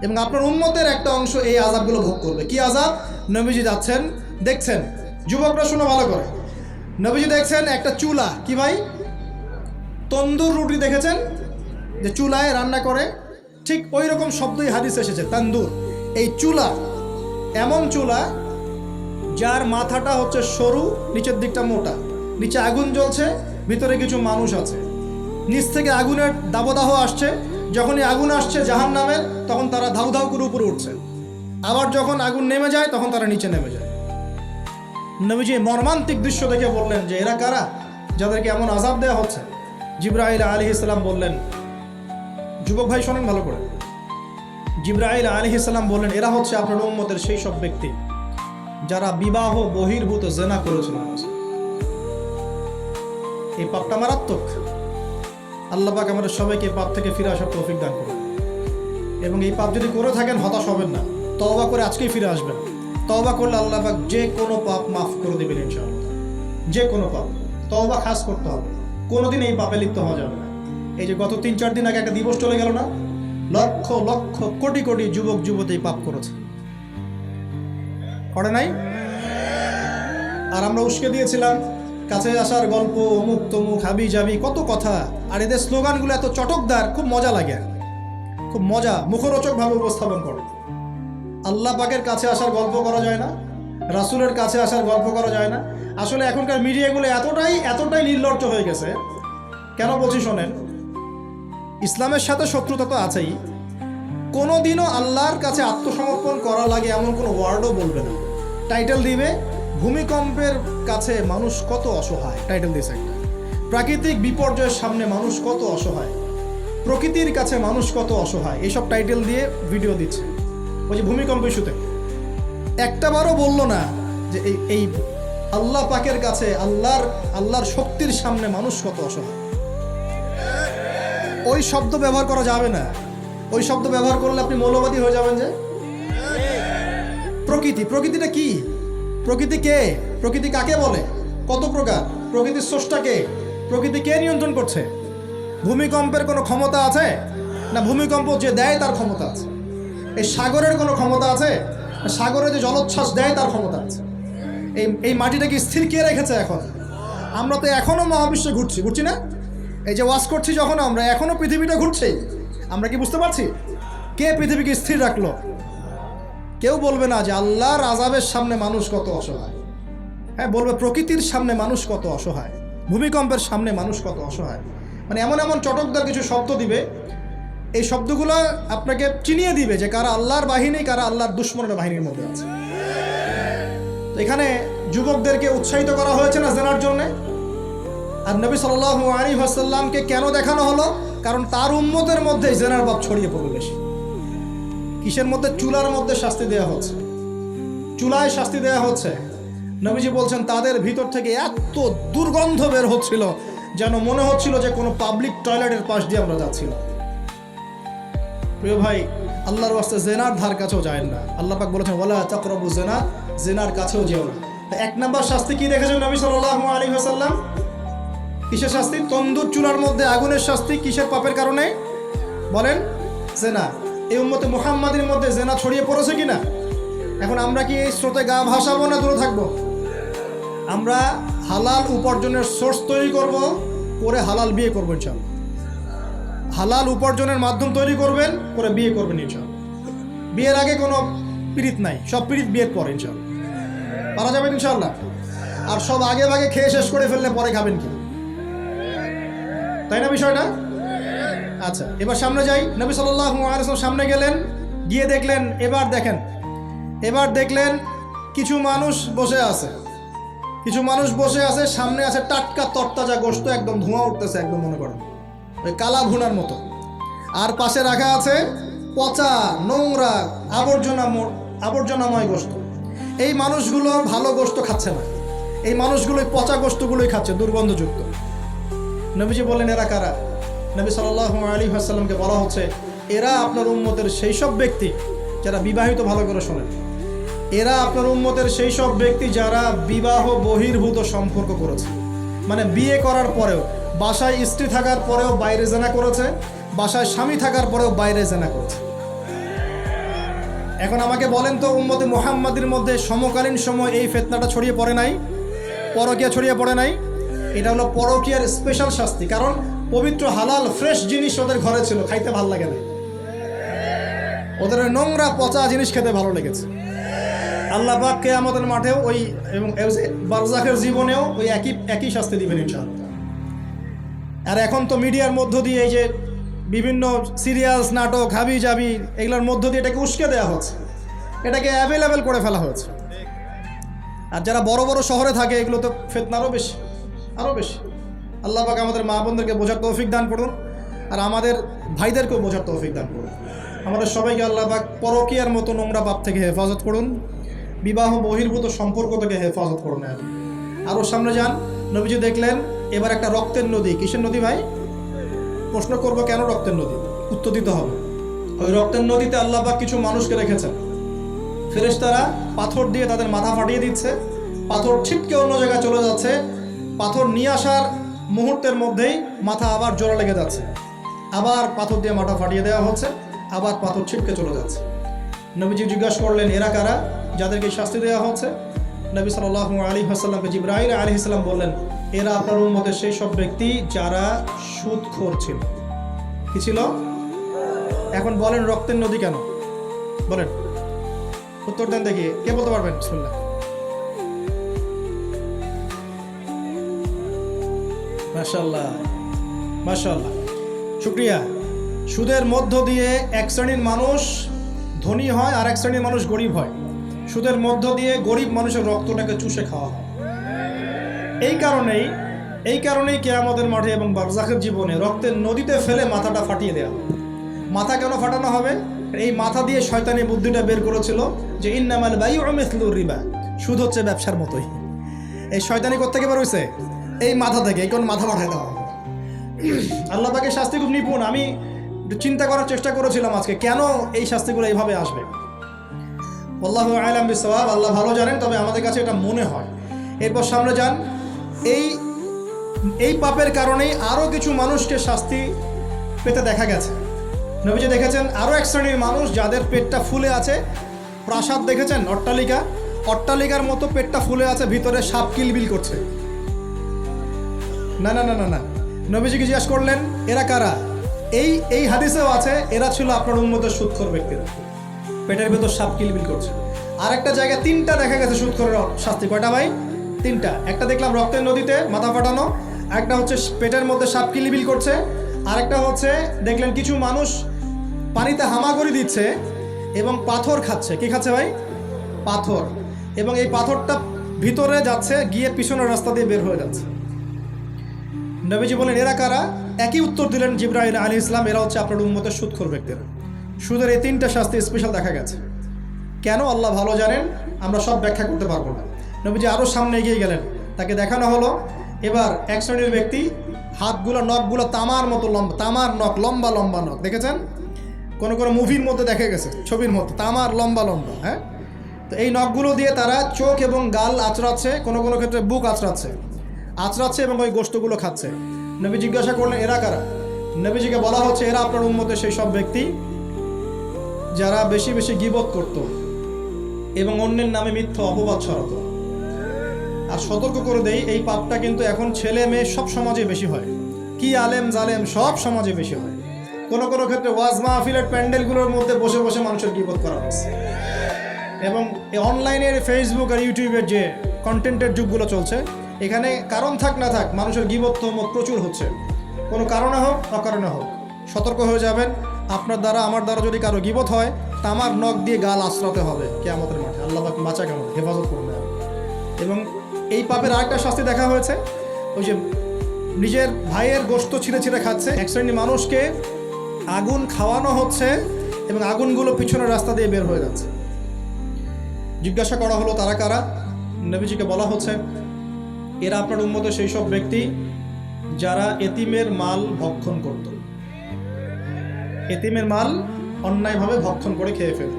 এবং আপনার উম্মতের একটা অংশ এই আযাবগুলো ভোগ করবে। কি আযাব? নবীজি যাচ্ছেন, দেখছেন, যুবকরা শুনে ভালো করে, নবীজি দেখছেন একটা চুলা, কি ভাই, তন্দুর রুটি দেখেছেন যে চুলায় রান্না করে, ঠিক ওই রকম শব্দই হাদিসে এসেছে, তন্দুর। এই চুলা এমন চুলা যার মাথাটা হচ্ছে সরু, নিচের দিকটা মোটা, নিচে আগুন জ্বলছে, ভিতরে কিছু মানুষ আছে, নিচ থেকে আগুনের দাবদাহ আসছে। যখনই আগুন আসছে জাহান্নামের, তখন তারা ধাউ ধাউ করে উপরে উঠছে, আবার যখন আগুন নেমে যায় তখন তারা নিচে নেমে যায়। নবীজি মর্মান্তিক দৃশ্য দেখে বললেন যে এরা কারা, যাদেরকে এমন আযাব দেওয়া হচ্ছে? জিবরাইল আলাইহিস সালাম বললেন, যুবক ভাই শোনেন ভালো করে, জিবরাইল আলাইহিস সালাম বললেন, এরা হচ্ছে আপনার উম্মতের সেই সব ব্যক্তি যারা বিবাহ বহির্ভূত জিনা করেছিল। এই পাপটা মারাত্মক। আল্লাহ পাক আমাদের সবাইকে পাপ থেকে ফিরে আসার তৌফিক দান করুন, এবং এই পাপ যদি করে থাকেন হতাশ হবেন না, তওবা করে আজকেই ফিরে আসবেন। তওবা করলে আল্লাহ পাক যে কোনো পাপ মাফ করে দেবেন ইনশাআল্লাহ। যে কোনো পাপ, তওবা খাস করতে হবে, কোনোদিন এই পাপে লিপ্ত হওয়া যাবে না। এই যে গত 3-4 দিন আগে একটা দিবস চলে গেল না, লক্ষ লক্ষ কোটি কোটি যুবক যুবতী পাপ করেছে, করে নাই? আর আমরা উস্কে দিয়েছিলাম কাছে আসার গল্প, অমুক তমুক, হাবি যাবি, কত কথা। আর এদের স্লোগানগুলো এত চটকদার, খুব মজা লাগে, খুব মজা, মুখরোচকভাবে উপস্থাপন করে। আল্লাহ পাকের কাছে আসার গল্প করা যায় না, রাসূলের কাছে আসার গল্প করা যায় না। আসলে এখনকার মিডিয়াগুলো এতটাই নির্লজ্জ হয়ে গেছে। কেন বলছি শোনেন, ইসলামের সাথে শত্রুতা তো আছেই, কোনোদিনও আল্লাহর কাছে আত্মসমর্পণ করা লাগে এমন কোনো ওয়ার্ডও বলবে না। টাইটেল দিবে ভূমিকম্পের কাছে মানুষ কত অসহায়, টাইটেল দিয়েছে একটা। প্রাকৃতিক বিপর্যয়ের সামনে মানুষ কত অসহায়, প্রকৃতির কাছে মানুষ কত অসহায়, এইসব টাইটেল দিয়ে ভিডিও দিচ্ছে। ওই যে ভূমিকম্প ইস্যুতে একটাবারও বললো না যে এই আল্লাহ পাকের কাছে আল্লাহর শক্তির সামনে মানুষ কত অসহায়। ওই শব্দ ব্যবহার করা যাবে না। ওই শব্দ ব্যবহার করলে আপনি মৌলবাদী হয়ে যাবেন। যে প্রকৃতিটা কি? প্রকৃতি কে? প্রকৃতি কাকে বলে? কত প্রকার? প্রকৃতির স্রষ্টা কে? প্রকৃতি কে নিয়ন্ত্রণ করছে? ভূমিকম্পের কোনো ক্ষমতা আছে না? ভূমিকম্প যে দেয় তার ক্ষমতা আছে। এই সাগরের কোনো ক্ষমতা আছে? সাগরে যে জলোচ্ছ্বাস দেয় তার ক্ষমতা আছে। এই মাটিটাকে স্থির কে রেখেছে? এখন আমরা তো এখনো মহাবিশ্বে ঘুরছি না? এই যে ওয়াজ করছি যখন আমরা, এখনো পৃথিবীটা ঘুরছে। আমরা কি বুঝতে পারছি কে পৃথিবীকে স্থির রাখলো? কেউ বলবে না যে আল্লাহর আযাবের সামনে মানুষ কত অসহায়। হ্যাঁ, বলবে প্রকৃতির সামনে মানুষ কত অসহায়, ভূমিকম্পের সামনে মানুষ কত অসহায়। মানে এমন চটকদার কিছু শব্দ দিবে, এই শব্দগুলো আপনাকে চিনিয়ে দিবে যে কারা আল্লাহর বাহিনী, কারা আল্লাহর দুশমনের বাহিনীর মধ্যে আছে। এখানে যুবকদেরকে উৎসাহিত করা হয়েছে না জেনার জন্যে। আর নবী সাল্লাল্লাহু আলাইহি ওয়াসাল্লামকে কেন দেখানো হলো? কারণ তার উম্মতের মধ্যে জেনার ভাব ছড়িয়ে পড়বে বেশি। কিসের মধ্যে? চুলার মধ্যে শাস্তি দেওয়া হচ্ছে, চুলায় শাস্তি দেওয়া হচ্ছে। নবীজি বলছেন তাদের ভিতর থেকে এত দুর্গন্ধ বের হচ্ছিল যেন মনে হচ্ছিল যে কোনো পাবলিক টয়লেটের পাশ দিয়ে আমরা যাচ্ছিলাম। প্রিয় ভাই, আল্লাহর ওয়াস্তে জেনার ধার কাছেও যায় না। আল্লাহ পাক বলেছেন ওয়ালা তাকরাবু জিনা, জেনার কাছেও যেও না। এক নাম্বার শাস্তি কি রেখেছেন নবী সাল্লাল্লাহু আলাইহি ওয়াসাল্লাম? কিসের শাস্তি? তন্দুর চুলার মধ্যে আগুনের শাস্তি। কিসের পাপের কারণে? বলেন, জেনা। এই উম্মতে মুহাম্মাদের মধ্যে জেনা ছড়িয়ে পড়েছে কিনা? এখন আমরা কি এই স্রোতে গা ভাসাবো না দূরে থাকবো? আমরা হালাল উপার্জনের সোর্স তৈরি করব, করে হালাল বিয়ে করবো ইনশাআল্লাহ। হালাল উপার্জনের মাধ্যম তৈরি করবেন, করে বিয়ে করবেন ইনশাআল্লাহ। বিয়ের আগে কোনো পীড়িত নাই, সব পীড়িত বিয়ের পর ইনশাআল্লাহ পারা যাবে ইনশাআল্লাহ। আর সব আগে ভাগে খেয়ে শেষ করে ফেললে পরে খাবেন কি? তাই না বিষয়টা? আচ্ছা, এবার সামনে যাই। নবী সাল্লাল্লাহু আলাইহি ওয়াসাল্লাম সামনে গেলেন, গিয়ে দেখলেন, এবার দেখলেন কিছু মানুষ বসে আছে, সামনে আছে টাটকা তরতাজা গোশত, একদম ধোঁয়া উঠতেছে, একদম মনে করেন ওই কালা ভুনার মতো। আর পাশে রাখা আছে পচা, নোংরা, আবর্জনাময় গোশত। এই মানুষগুলো ভালো গোশত খাচ্ছে না, এই মানুষগুলো পচা গোশতগুলোই খাচ্ছে, দুর্গন্ধযুক্ত। নবীজি বললেন এরা কারা? নবী সাল্লাল্লাহু আলাইহি ওয়াসাল্লামকে বলা হচ্ছে এরা আপনার উম্মতের সেই সব ব্যক্তি যারা বিবাহিত, ভালো করে শোনেন, এরা আপনার উম্মতের সেই সব ব্যক্তি যারা বিবাহ বহির্ভূত সম্পর্ক করেছে। মানে বিয়ে করার পরেও, বাসায় স্ত্রী থাকার পরেও বাইরে জেনা করেছে, বাসায় স্বামী থাকার পরেও বাইরে জেনা করেছে। এখন আমাকে বলেন তো, উম্মতে মুহাম্মাদের মধ্যে সমকালীন সময় এই ফিতনাটা ছড়িয়ে পড়ে নাই? পরকীয়া ছড়িয়ে পড়ে নাই? এটা হলো পরকীয়ার স্পেশাল শাস্তি। কারণ পবিত্র হালাল ফ্রেশ জিনিস ওদের ঘরে ছিল, খাইতে ভালো লাগে না, ওদের নোংরা পচা জিনিস খেতে ভালো লেগেছে। আল্লাহ পাক কিয়ামতের মাঠেও ওই এবং বারজাখের জীবনেও ওই একই শাস্তি দিবেন ইনশাআল্লাহ। আর এখন তো মিডিয়ার মধ্য দিয়ে এই যে বিভিন্ন সিরিয়ালস, নাটক, হাবি জাবি, এগুলোর মধ্য দিয়ে এটাকে উস্কে দেওয়া হচ্ছে, এটাকে অ্যাভেলেবেল করে ফেলা হয়েছে। আর যারা বড় বড় শহরে থাকে এগুলো তো ফিতনা আরও বেশি। আল্লাহ পাক আমাদের মা বোনদেরকে বোঝার তৌফিক দান করুন, আর আমাদের ভাইদেরকেও বোঝার তৌফিক দান করুন। আমাদের সবাইকে আল্লাহ পাক পরকীয়ার মতো নোংরা পাপ থেকে হেফাজত করুন, বিবাহ বহির্ভূত সম্পর্ক থেকে হেফাজত করুন। আরও সামনে যান, নবীজি দেখলেন এবার একটা রক্তের নদী। কিসের নদী ভাই? প্রশ্ন করব কেন রক্তের নদী? উত্তর দিতে হবে। ওই রক্তের নদীতে আল্লাহ পাক কিছু মানুষকে রেখেছেন, ফেরেশতারা পাথর দিয়ে তাদের মাথা ফাটিয়ে দিচ্ছে, পাথর ছিটকে অন্য জায়গায় চলে যাচ্ছে, পাথর নিয়ে আসার মুহূর্তের মধ্যেই মাথা আবার জোড়া লেগে যাচ্ছে, আবার পাথর দিয়ে মাথা ফাটিয়ে দেওয়া হচ্ছে, আবার পাথর ছিটকে চলে যাচ্ছে। নবীজি জিজ্ঞাসা করলেন এরা কারা যাদেরকে শাস্তি দেওয়া হচ্ছে? নবী সাল্লাল্লাহু আলাইহি ওয়াসাল্লামকে জিবরাইল আলাইহিস সালাম বললেন এরা আপনার উম্মতের সেই সব ব্যক্তি যারা সুদখোর ছিল। কি ছিল? এখন বলেন রক্তের নদী কেন? বলেন উত্তর দেন দেখি, কে বলতে পারবেন? বিসমিল্লাহ। মাশাআল্লাহ, মাশাআল্লাহ, শুকরিয়া। সুদের মধ্য দিয়ে এক শ্রেণীর মানুষ ধনী হয় আর এক শ্রেণীর মানুষ গরিব হয়। সুদের মধ্য দিয়ে গরিব মানুষের রক্তটাকে চুষে খাওয়া হয়। এই কারণেই কিয়ামতের মাঠে এবং বারজাখের জীবনে রক্তের নদীতে ফেলে মাথাটা ফাটিয়ে দেওয়া। মাথা কেন ফাটানো হবে? এই মাথা দিয়ে শয়তানি বুদ্ধিটা বের করেছিল যে ইন্নামাল বাইউ মিসলুর রিবা, সুদ হচ্ছে ব্যবসার মতোই। এই শয়তানি কোত্থেকে বের হইছে? এই মাথা থেকে। এই কোন মাথা পাঠায় দেওয়া। আল্লাহ পাকের শাস্তি খুব নিপুণ। আমি চিন্তা করার চেষ্টা করেছিলাম আজকে কেন এই শাস্তিগুলো এইভাবে আসবে। আল্লাহু আ'লাম বিসওয়াব, আল্লাহ ভালো জানেন, তবে আমাদের কাছে এটা মনে হয়। এরপর সামনে যান। এই পাপের কারণেই আরও কিছু মানুষকে শাস্তি পেতে দেখা গেছে। নবীজি দেখেছেন আরও এক শ্রেণীর মানুষ যাদের পেটটা ফুলে আছে। প্রাসাদ দেখেছেন, অট্টালিকার মতো পেটটা ফুলে আছে, ভিতরে সাপ কিলবিল করছে। না না না না না, নবীজিকে জিজ্ঞাসা করলেন এরা কারা? এই হাদিসেও আছে এরা ছিল আপনার উম্মতের সুদখোর ব্যক্তিরা, পেটের ভেতর সাপ কিলবিল করছে। আর একটা জায়গায় 3টা দেখা গেছে সুদখোরের শাস্তি। কয়টা ভাই? 3টা। একটা দেখলাম রক্তের নদীতে মাথা ফাটানো, একটা হচ্ছে পেটের মধ্যে সাপ কিলবিল করছে, আর একটা হচ্ছে দেখলেন কিছু মানুষ পানিতে হামাগুড়ি দিচ্ছে এবং পাথর খাচ্ছে। কি খাচ্ছে ভাই? পাথর। এবং এই পাথরটা ভিতরে যাচ্ছে, গিয়ে পিছনের রাস্তা দিয়ে বের হয়ে যাচ্ছে। নবীজি বলেন এরা কারা? একই উত্তর দিলেন জিবরাইল আলাইহিস সালাম, এরা হচ্ছে আপনার উম্মতের সুদখোর ব্যক্তিরা। সুদের এই 3টা শাস্তি স্পেশাল দেখা গেছে। কেন আল্লাহ ভালো জানেন, আমরা সব ব্যাখ্যা করতে পারবো না। নবীজি আরও সামনে এগিয়ে গেলেন, তাকে দেখানো হলো এবার এক শ্রেণীর ব্যক্তি, হাতগুলো নখগুলো তামার মতো লম্বা, তামার নখ, লম্বা লম্বা নখ। দেখেছেন কোনো মুভির মধ্যে দেখা গেছে, ছবির মধ্যে তামার লম্বা লম্বা। হ্যাঁ, তো এই নখগুলো দিয়ে তারা চোখ এবং গাল আঁচড়াচ্ছে, কোনো ক্ষেত্রে বুক আঁচড়াচ্ছে এবং ওই গোশতগুলো খাচ্ছে। নবী জিজ্ঞাসা করলেন এরা কারা? নবীজিকে বলা হচ্ছে এরা আপনার উম্মতের সেই সব ব্যক্তি যারা বেশি বেশি গীবত করত এবং অন্যের নামে মিথ্যা অপবাদ ছড়াতো। আর সতর্ক করে দেই, এই পাপটা কিন্তু এখন ছেলে মেয়ে সব সমাজে বেশি হয়। কি আলেম জালেম সব সমাজে বেশি হয়। কোনো ক্ষেত্রে ওয়াজ মাহফিলের প্যান্ডেলগুলোর মধ্যে বসে বসে মানুষের গীবত করা হচ্ছে। এবং এই অনলাইনের ফেসবুক আর ইউটিউবের যে কন্টেন্টের যুগগুলো চলছে, এখানে কারণ থাক না থাক মানুষের গীবত তহমত প্রচুর হচ্ছে। কোনো কারণে হোক অকারণে হোক, সতর্ক হয়ে যাবেন। আপনার দ্বারা আমার দ্বারা যদি কারো গীবত হয়, তামার নখ দিয়ে গাল আশ্রাতে হবে কিয়ামতের মাঠে। আল্লাহ পাক বাঁচা কেমন হেফাজত করবে। এবং এই পাপের আরেকটা শাস্তি দেখা হয়েছে, ওই যে নিজের ভাইয়ের গোশত ছিঁড়ে ছিঁড়ে খাচ্ছে। এক শ্রেণীর মানুষকে আগুন খাওয়ানো হচ্ছে এবং আগুনগুলো পিছনের রাস্তা দিয়ে বের হয়ে যাচ্ছে। জিজ্ঞাসা করা হলো তারা কারা? নবীজিকে বলা হচ্ছে এরা আপনার উম্মতের সেই সব ব্যক্তি যারা এতিমের মাল ভক্ষণ করত। এতিমের মাল অন্যায়ভাবে ভক্ষণ করে খেয়ে ফেলত।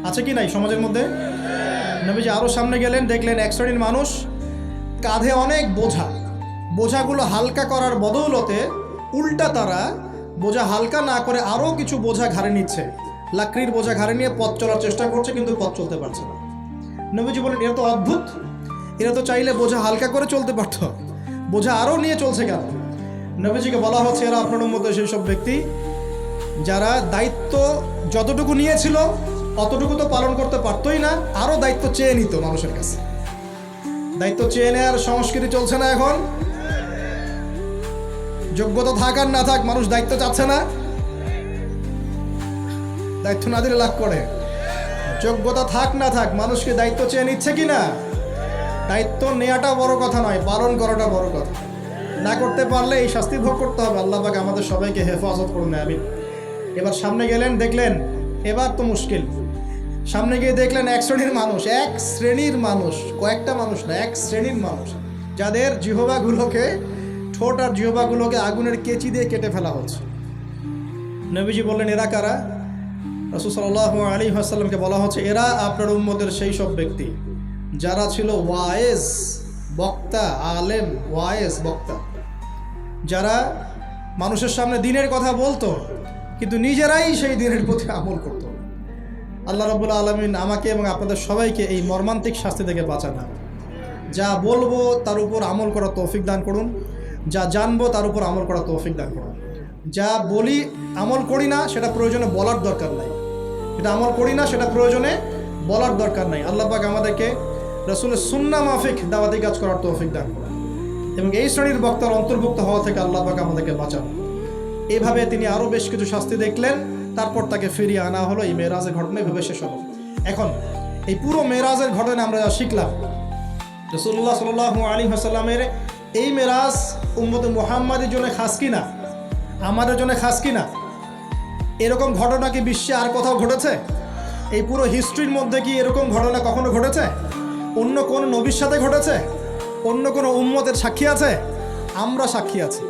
আছে কি নাই সমাজের মধ্যে? নবীজি আরও সামনে গেলেন, দেখলেন এক শ্রেণীর মানুষ কাঁধে অনেক বোঝাগুলো হালকা করার বদৌলতে উল্টা তারা বোঝা হালকা না করে আরও কিছু বোঝা ঘাড়ে নিচ্ছে। লাকড়ির বোঝা ঘাড়ে নিয়ে পথ চলার চেষ্টা করছে, কিন্তু পথ চলতে পারছে না। নবীজি বলেন এরা তো অদ্ভুত, এরা তো চাইলে বোঝা হালকা করে চলতে পারত, বোঝা আরও নিয়ে চলছে কেন? নবীজিকে বলা হচ্ছে এরা আপনার উম্মতের সেই সব ব্যক্তি যারা দায়িত্ব যতটুকু নিয়েছিল অতটুকু তো পালন করতে পারতই না, আরও দায়িত্ব চেয়ে নিত মানুষের কাছে। দায়িত্ব চেয়ে নেওয়ার সংস্কৃতি চলছে না এখন। যোগ্যতা থাক আর না থাক, মানুষ দায়িত্ব চাচ্ছে না। দায়িত্ব না দিলে লাভ করে। যোগ্যতা থাক না থাক, মানুষকে দায়িত্ব চেয়ে নিচ্ছে কি না? দায়িত্ব নেওয়াটা বড় কথা নয়, পালন করাটা বড় কথা। না করতে পারলে এই শাস্তি ভোগ করতে হবে। আল্লাহ পাক আমাদের সবাইকে হেফাজত করুন, আমিন। এবার সামনে গেলেন, দেখলেন এবার তো মুশকিল। সামনে গিয়ে দেখলেন এক শ্রেণীর মানুষ, কয়েকটা মানুষ না, এক শ্রেণীর মানুষ যাদের জিহ্বাগুলোকে, ঠোঁট আর জিহ্বাগুলোকে আগুনের কেচি দিয়ে কেটে ফেলা হচ্ছে। নবীজি বললেন এরা কারা? রাসূল সাল্লাল্লাহু আলাইহি ওয়াসাল্লামকে বলা হচ্ছে এরা আপনার উম্মতের সেই সব ব্যক্তি যারা ছিল ওয়াইজ বক্তা, আলেম ওয়াইজ বক্তা, যারা মানুষের সামনে দ্বীনের কথা বলতো কিন্তু নিজেরাই সেই দ্বীনের প্রতি আমল করত। আল্লাহ রাব্বুল আলামিন আমাকে এবং আপনাদের সবাইকে এই মর্মান্তিক শাস্তি থেকে বাঁচান। যা বলবো তার উপর আমল করার তৌফিক দান করুন, যা জানবো তার উপর আমল করার তৌফিক দান করুন। যা বলি আমল করি না সেটা প্রয়োজনে বলার দরকার নাই, যেটা আমল করি না সেটা প্রয়োজনে বলার দরকার নাই। আল্লাহ পাক আমাদেরকে রাসূলের সুন্নাহ মাফিক দাওয়াতি কাজ করার তৌফিক দান করুন এবং এই শ্রেণীর বক্তার অন্তর্ভুক্ত হওয়া থেকে আল্লাহ পাক আমাদেরকে বাঁচান। এভাবে তিনি আরও বেশ কিছু শাস্তি দেখলেন, তারপর তাকে ফিরিয়ে আনা হলো। এই মেরাজের ঘটনা এভাবে শেষ হলো। এখন এই পুরো মেরাজের ঘটনা আমরা যা শিখলাম, রাসূলুল্লাহ সাল্লাল্লাহু আলাইহি ওয়াসাল্লামের এই মেরাজ উম্মতে মুহাম্মাদের জন্য খাস কিনা, আমাদের জন্য খাস কিনা? এরকম ঘটনা কি বিশ্বে আর কোথাও ঘটেছে? এই পুরো হিস্ট্রির মধ্যে কি এরকম ঘটনা কখনো ঘটেছে? অন্য কোনো নবীর সাথে ঘটেছে? অন্য কোনো উম্মতের সাক্ষী আছে? আমরা সাক্ষী আছি,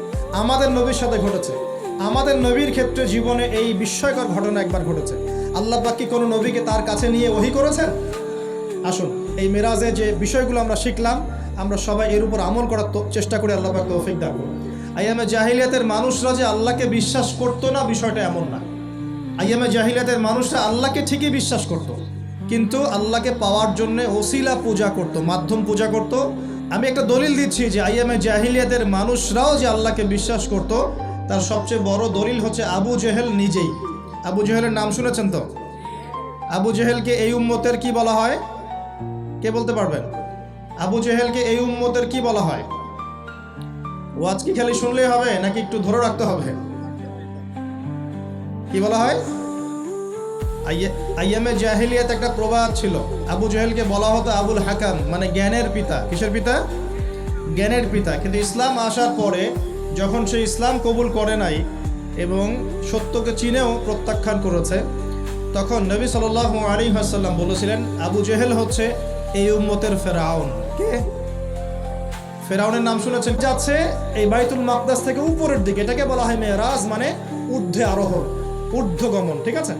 আমাদের নবীর সাথে ঘটেছে। আমাদের নবীর ক্ষেত্রে জীবনে এই বিস্ময়কর ঘটনা একবার ঘটেছে। আল্লাহ পাক কি কোনো নবীকে তার কাছে নিয়ে ওহী করেছেন? আসুন এই মেরাজে যে বিষয়গুলো আমরা শিখলাম, আমরা সবাই এর উপর আমল করার চেষ্টা করি। আল্লাহ পাক তৌফিক দান করুন। আইয়ামে জাহিলিয়াতের মানুষরা যে আল্লাহকে বিশ্বাস করতো না, বিষয়টা এমন না। আইয়ামে জাহিলিয়াতের মানুষরা আল্লাহকে ঠিকই বিশ্বাস করত, কিন্তু আল্লাহকে পাওয়ার জন্য ওসিলা পূজা করত, মাধ্যম পূজা করত। আমি একটা দলিল দিচ্ছি যে আইয়ামে জাহিলিয়াতের মানুষরাও যে আল্লাহকে বিশ্বাস করত, তার সবচেয়ে বড় দলিল হচ্ছে আবু জেহেল নিজেই। আবু জেহেলের নাম শুনেছেন তো? আবু জেহেলকে এই উম্মতের কি বলা হয়? কে বলতে পারবেন? আবু জেহেলকে এই উম্মতের কি বলা হয়? ওয়াজ কি খালি শুনলেই হবে নাকি একটু ধরে রাখতে হবে? কি বলা হয়? আইয়ামে জাহিলিয়াত একটা প্রবাদ ছিল, আবু জেহেলকে বলা হতো আবুল হাকাম, মানে জ্ঞানের পিতা। কিসের পিতা? জ্ঞানের পিতা। কিন্তু ইসলাম আসার পরে যখন সে ইসলাম কবুল করে নাই এবং সত্যকে চিনেও প্রত্যাখ্যান করেছে, তখন নবী সাল্লাল্লাহু আলাইহি ওয়াসাল্লাম বলেছিলেন আবু জেহেল হচ্ছে এই উম্মতের ফেরাউন। কে? ফেরাউনের নাম শুনেছেন? যাচ্ছে এই বাইতুল মাকদাস থেকে উপরের দিকে, এটাকে বলা হয় মেরাজ, মানে ঊর্ধ্বে আরোহণ, ঊর্ধ্বগমন। ঠিক আছে?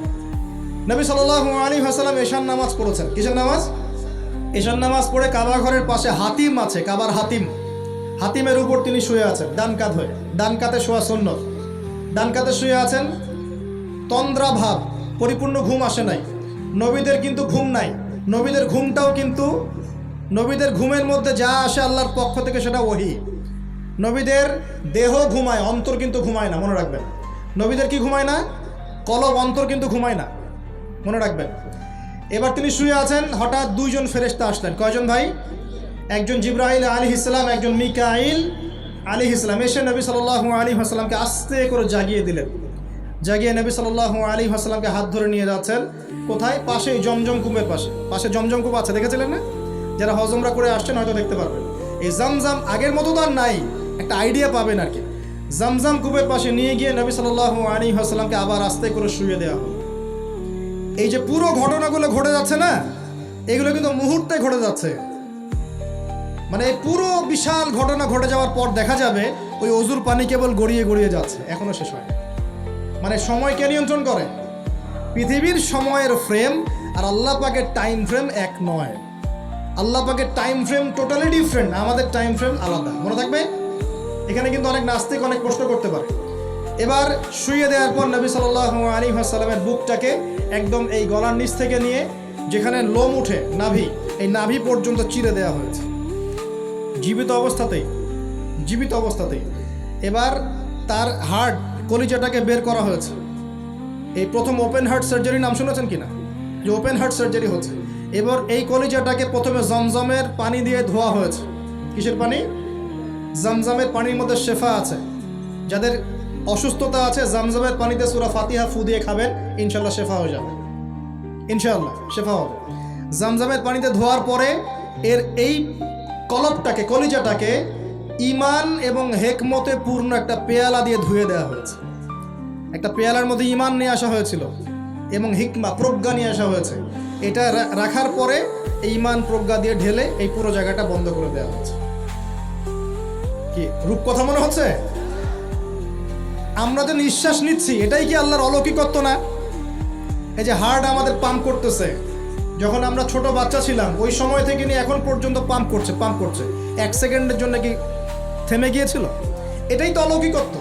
নবী সাল্লাল্লাহু আলাইহি ওয়াসাল্লাম এশার নামাজ পড়েছেন। কিসের নামাজ? এশার নামাজ পড়ে কাবা ঘরের পাশে হাতিম আছে, কাবার হাতিম, হাতিমের উপর তিনি শুয়ে আছেন ডান কাত হয়ে। ডান কাতে শোয়া সুন্নত। ডান কাতে শুয়ে আছেন, তন্দ্রা ভাব, পরিপূর্ণ ঘুম আসে নাই। নবীদের কিন্তু ঘুম নাই। নবীদের ঘুমটাও কিন্তু, নবীদের ঘুমের মধ্যে যা আসে আল্লাহর পক্ষ থেকে সেটা ওহী। নবীদের দেহ ঘুমায়, অন্তর কিন্তু ঘুমায় না, মনে রাখবেন। নবীদের কি ঘুমায় না? কলব, অন্তর কিন্তু ঘুমায় না, মনে রাখবেন। এবার তিনি শুয়ে আছেন, হঠাৎ দুইজন ফেরেশতা আসলেন। কয়জন ভাই? একজন জিবরাইল আলাইহিস সালাম, একজন মিকাইল আলাইহিস সালাম। এসে নবী সাল্লাল্লাহু আলাইহি ওয়াসাল্লামকে আস্তে করে জাগিয়ে দিলেন। জাগিয়ে নবী সাল্লাল্লাহু আলাইহি ওয়াসাল্লামকে হাত ধরে নিয়ে যাচ্ছেন। কোথায়? পাশেই জমজম কূপের পাশে। পাশে জমজম কূপ আছে, দেখেছিলেন না? যারা হজ উমরা করে আসছেন হয়তো দেখতে পারবেন। এই জামজাম আগের মতো তো আর নাই, একটা আইডিয়া পাবেন আর কি। জামজাম কূপের পাশে নিয়ে গিয়ে নবী সাল্লাল্লাহু আলাইহি ওয়াসাল্লামকে আবার আস্তে করে শুয়ে দেওয়া হলো। এই যে পুরো ঘটনাগুলো ঘটে যাচ্ছে না, এগুলো কিন্তু মুহূর্তে ঘটে যাচ্ছে। মানে এই পুরো বিশাল ঘটনা ঘটে যাওয়ার পর দেখা যাবে ওই অজুর পানি কেবল গড়িয়ে গড়িয়ে যাচ্ছে, এখনো শেষ হয়। মানে সময়কে নিয়ন্ত্রণ করে। পৃথিবীর সময়ের ফ্রেম আর আল্লাহ পাকের টাইম ফ্রেম এক নয়। আল্লাহ পাকের টাইম ফ্রেম টোটালি ডিফারেন্ট, আমাদের টাইম ফ্রেম আলাদা, মনে থাকবে। এখানে কিন্তু অনেক নাস্তিক অনেক প্রশ্ন করতে পারে। এবার শুয়ে দেওয়ার পর নবী সাল্লাল্লাহু আলাইহি ওয়াসাল্লামের বুকটাকে একদম এই গলার নিচ থেকে নিয়ে যেখানে লোম উঠে, নাভি, এই নাভি পর্যন্ত চিরে দেওয়া হয়েছে, জীবিত অবস্থাতেই, জীবিত অবস্থাতেই। এবার তার হার্ট, কলিজাটাকে বের করা হয়েছে। এই প্রথম ওপেন হার্ট সার্জারি নাম শুনেছেন কিনা? যে ওপেন হার্ট সার্জারি হচ্ছে। এবার এই কলিজাটাকে প্রথমে জমজমের পানি দিয়ে ধোয়া হয়েছে। কিসের পানি? জমজমের পানির মধ্যে শেফা আছে। যাদের অসুস্থতা আছে জমজমের পানিতে সূরা ফাতিহা ফু দিয়ে খাবেন, ইনশাআল্লাহ শেফা হয়ে যাবে, ইনশাআল্লাহ শেফা হবে। জমজমের পানিতে ধোয়ার পরে এর এই কলবটাকে, কলিজাটাকে ঈমান এবং হেকমতে পূর্ণ একটা পেয়ালা দিয়ে ধুয়ে দেওয়া হয়েছে। একটা পেয়ালার মধ্যে ঈমান নিয়ে আসা হয়েছিল এবং হিকমা, প্রজ্ঞা নিয়ে আসা হয়েছে। এটা রাখার পরে এই ঈমান প্রজ্ঞা দিয়ে ঢেলে এই পুরো জায়গাটা বন্ধ করে দেওয়া হয়েছে। কি রূপকথা মনে হচ্ছে? আমরা যে নিঃশ্বাস নিচ্ছি এটাই কি আল্লাহর অলৌকিকত্ব না? এই যে হার্ট আমাদের পাম্প করতেছে, যখন আমরা ছোট বাচ্চা ছিলাম ওই সময় থেকে নিয়ে এখন পর্যন্ত পাম্প করছে, পাম্প করছে। 1 সেকেন্ডের জন্য কি থেমে গিয়েছিল? এটাই তো অলৌকিকত্ব।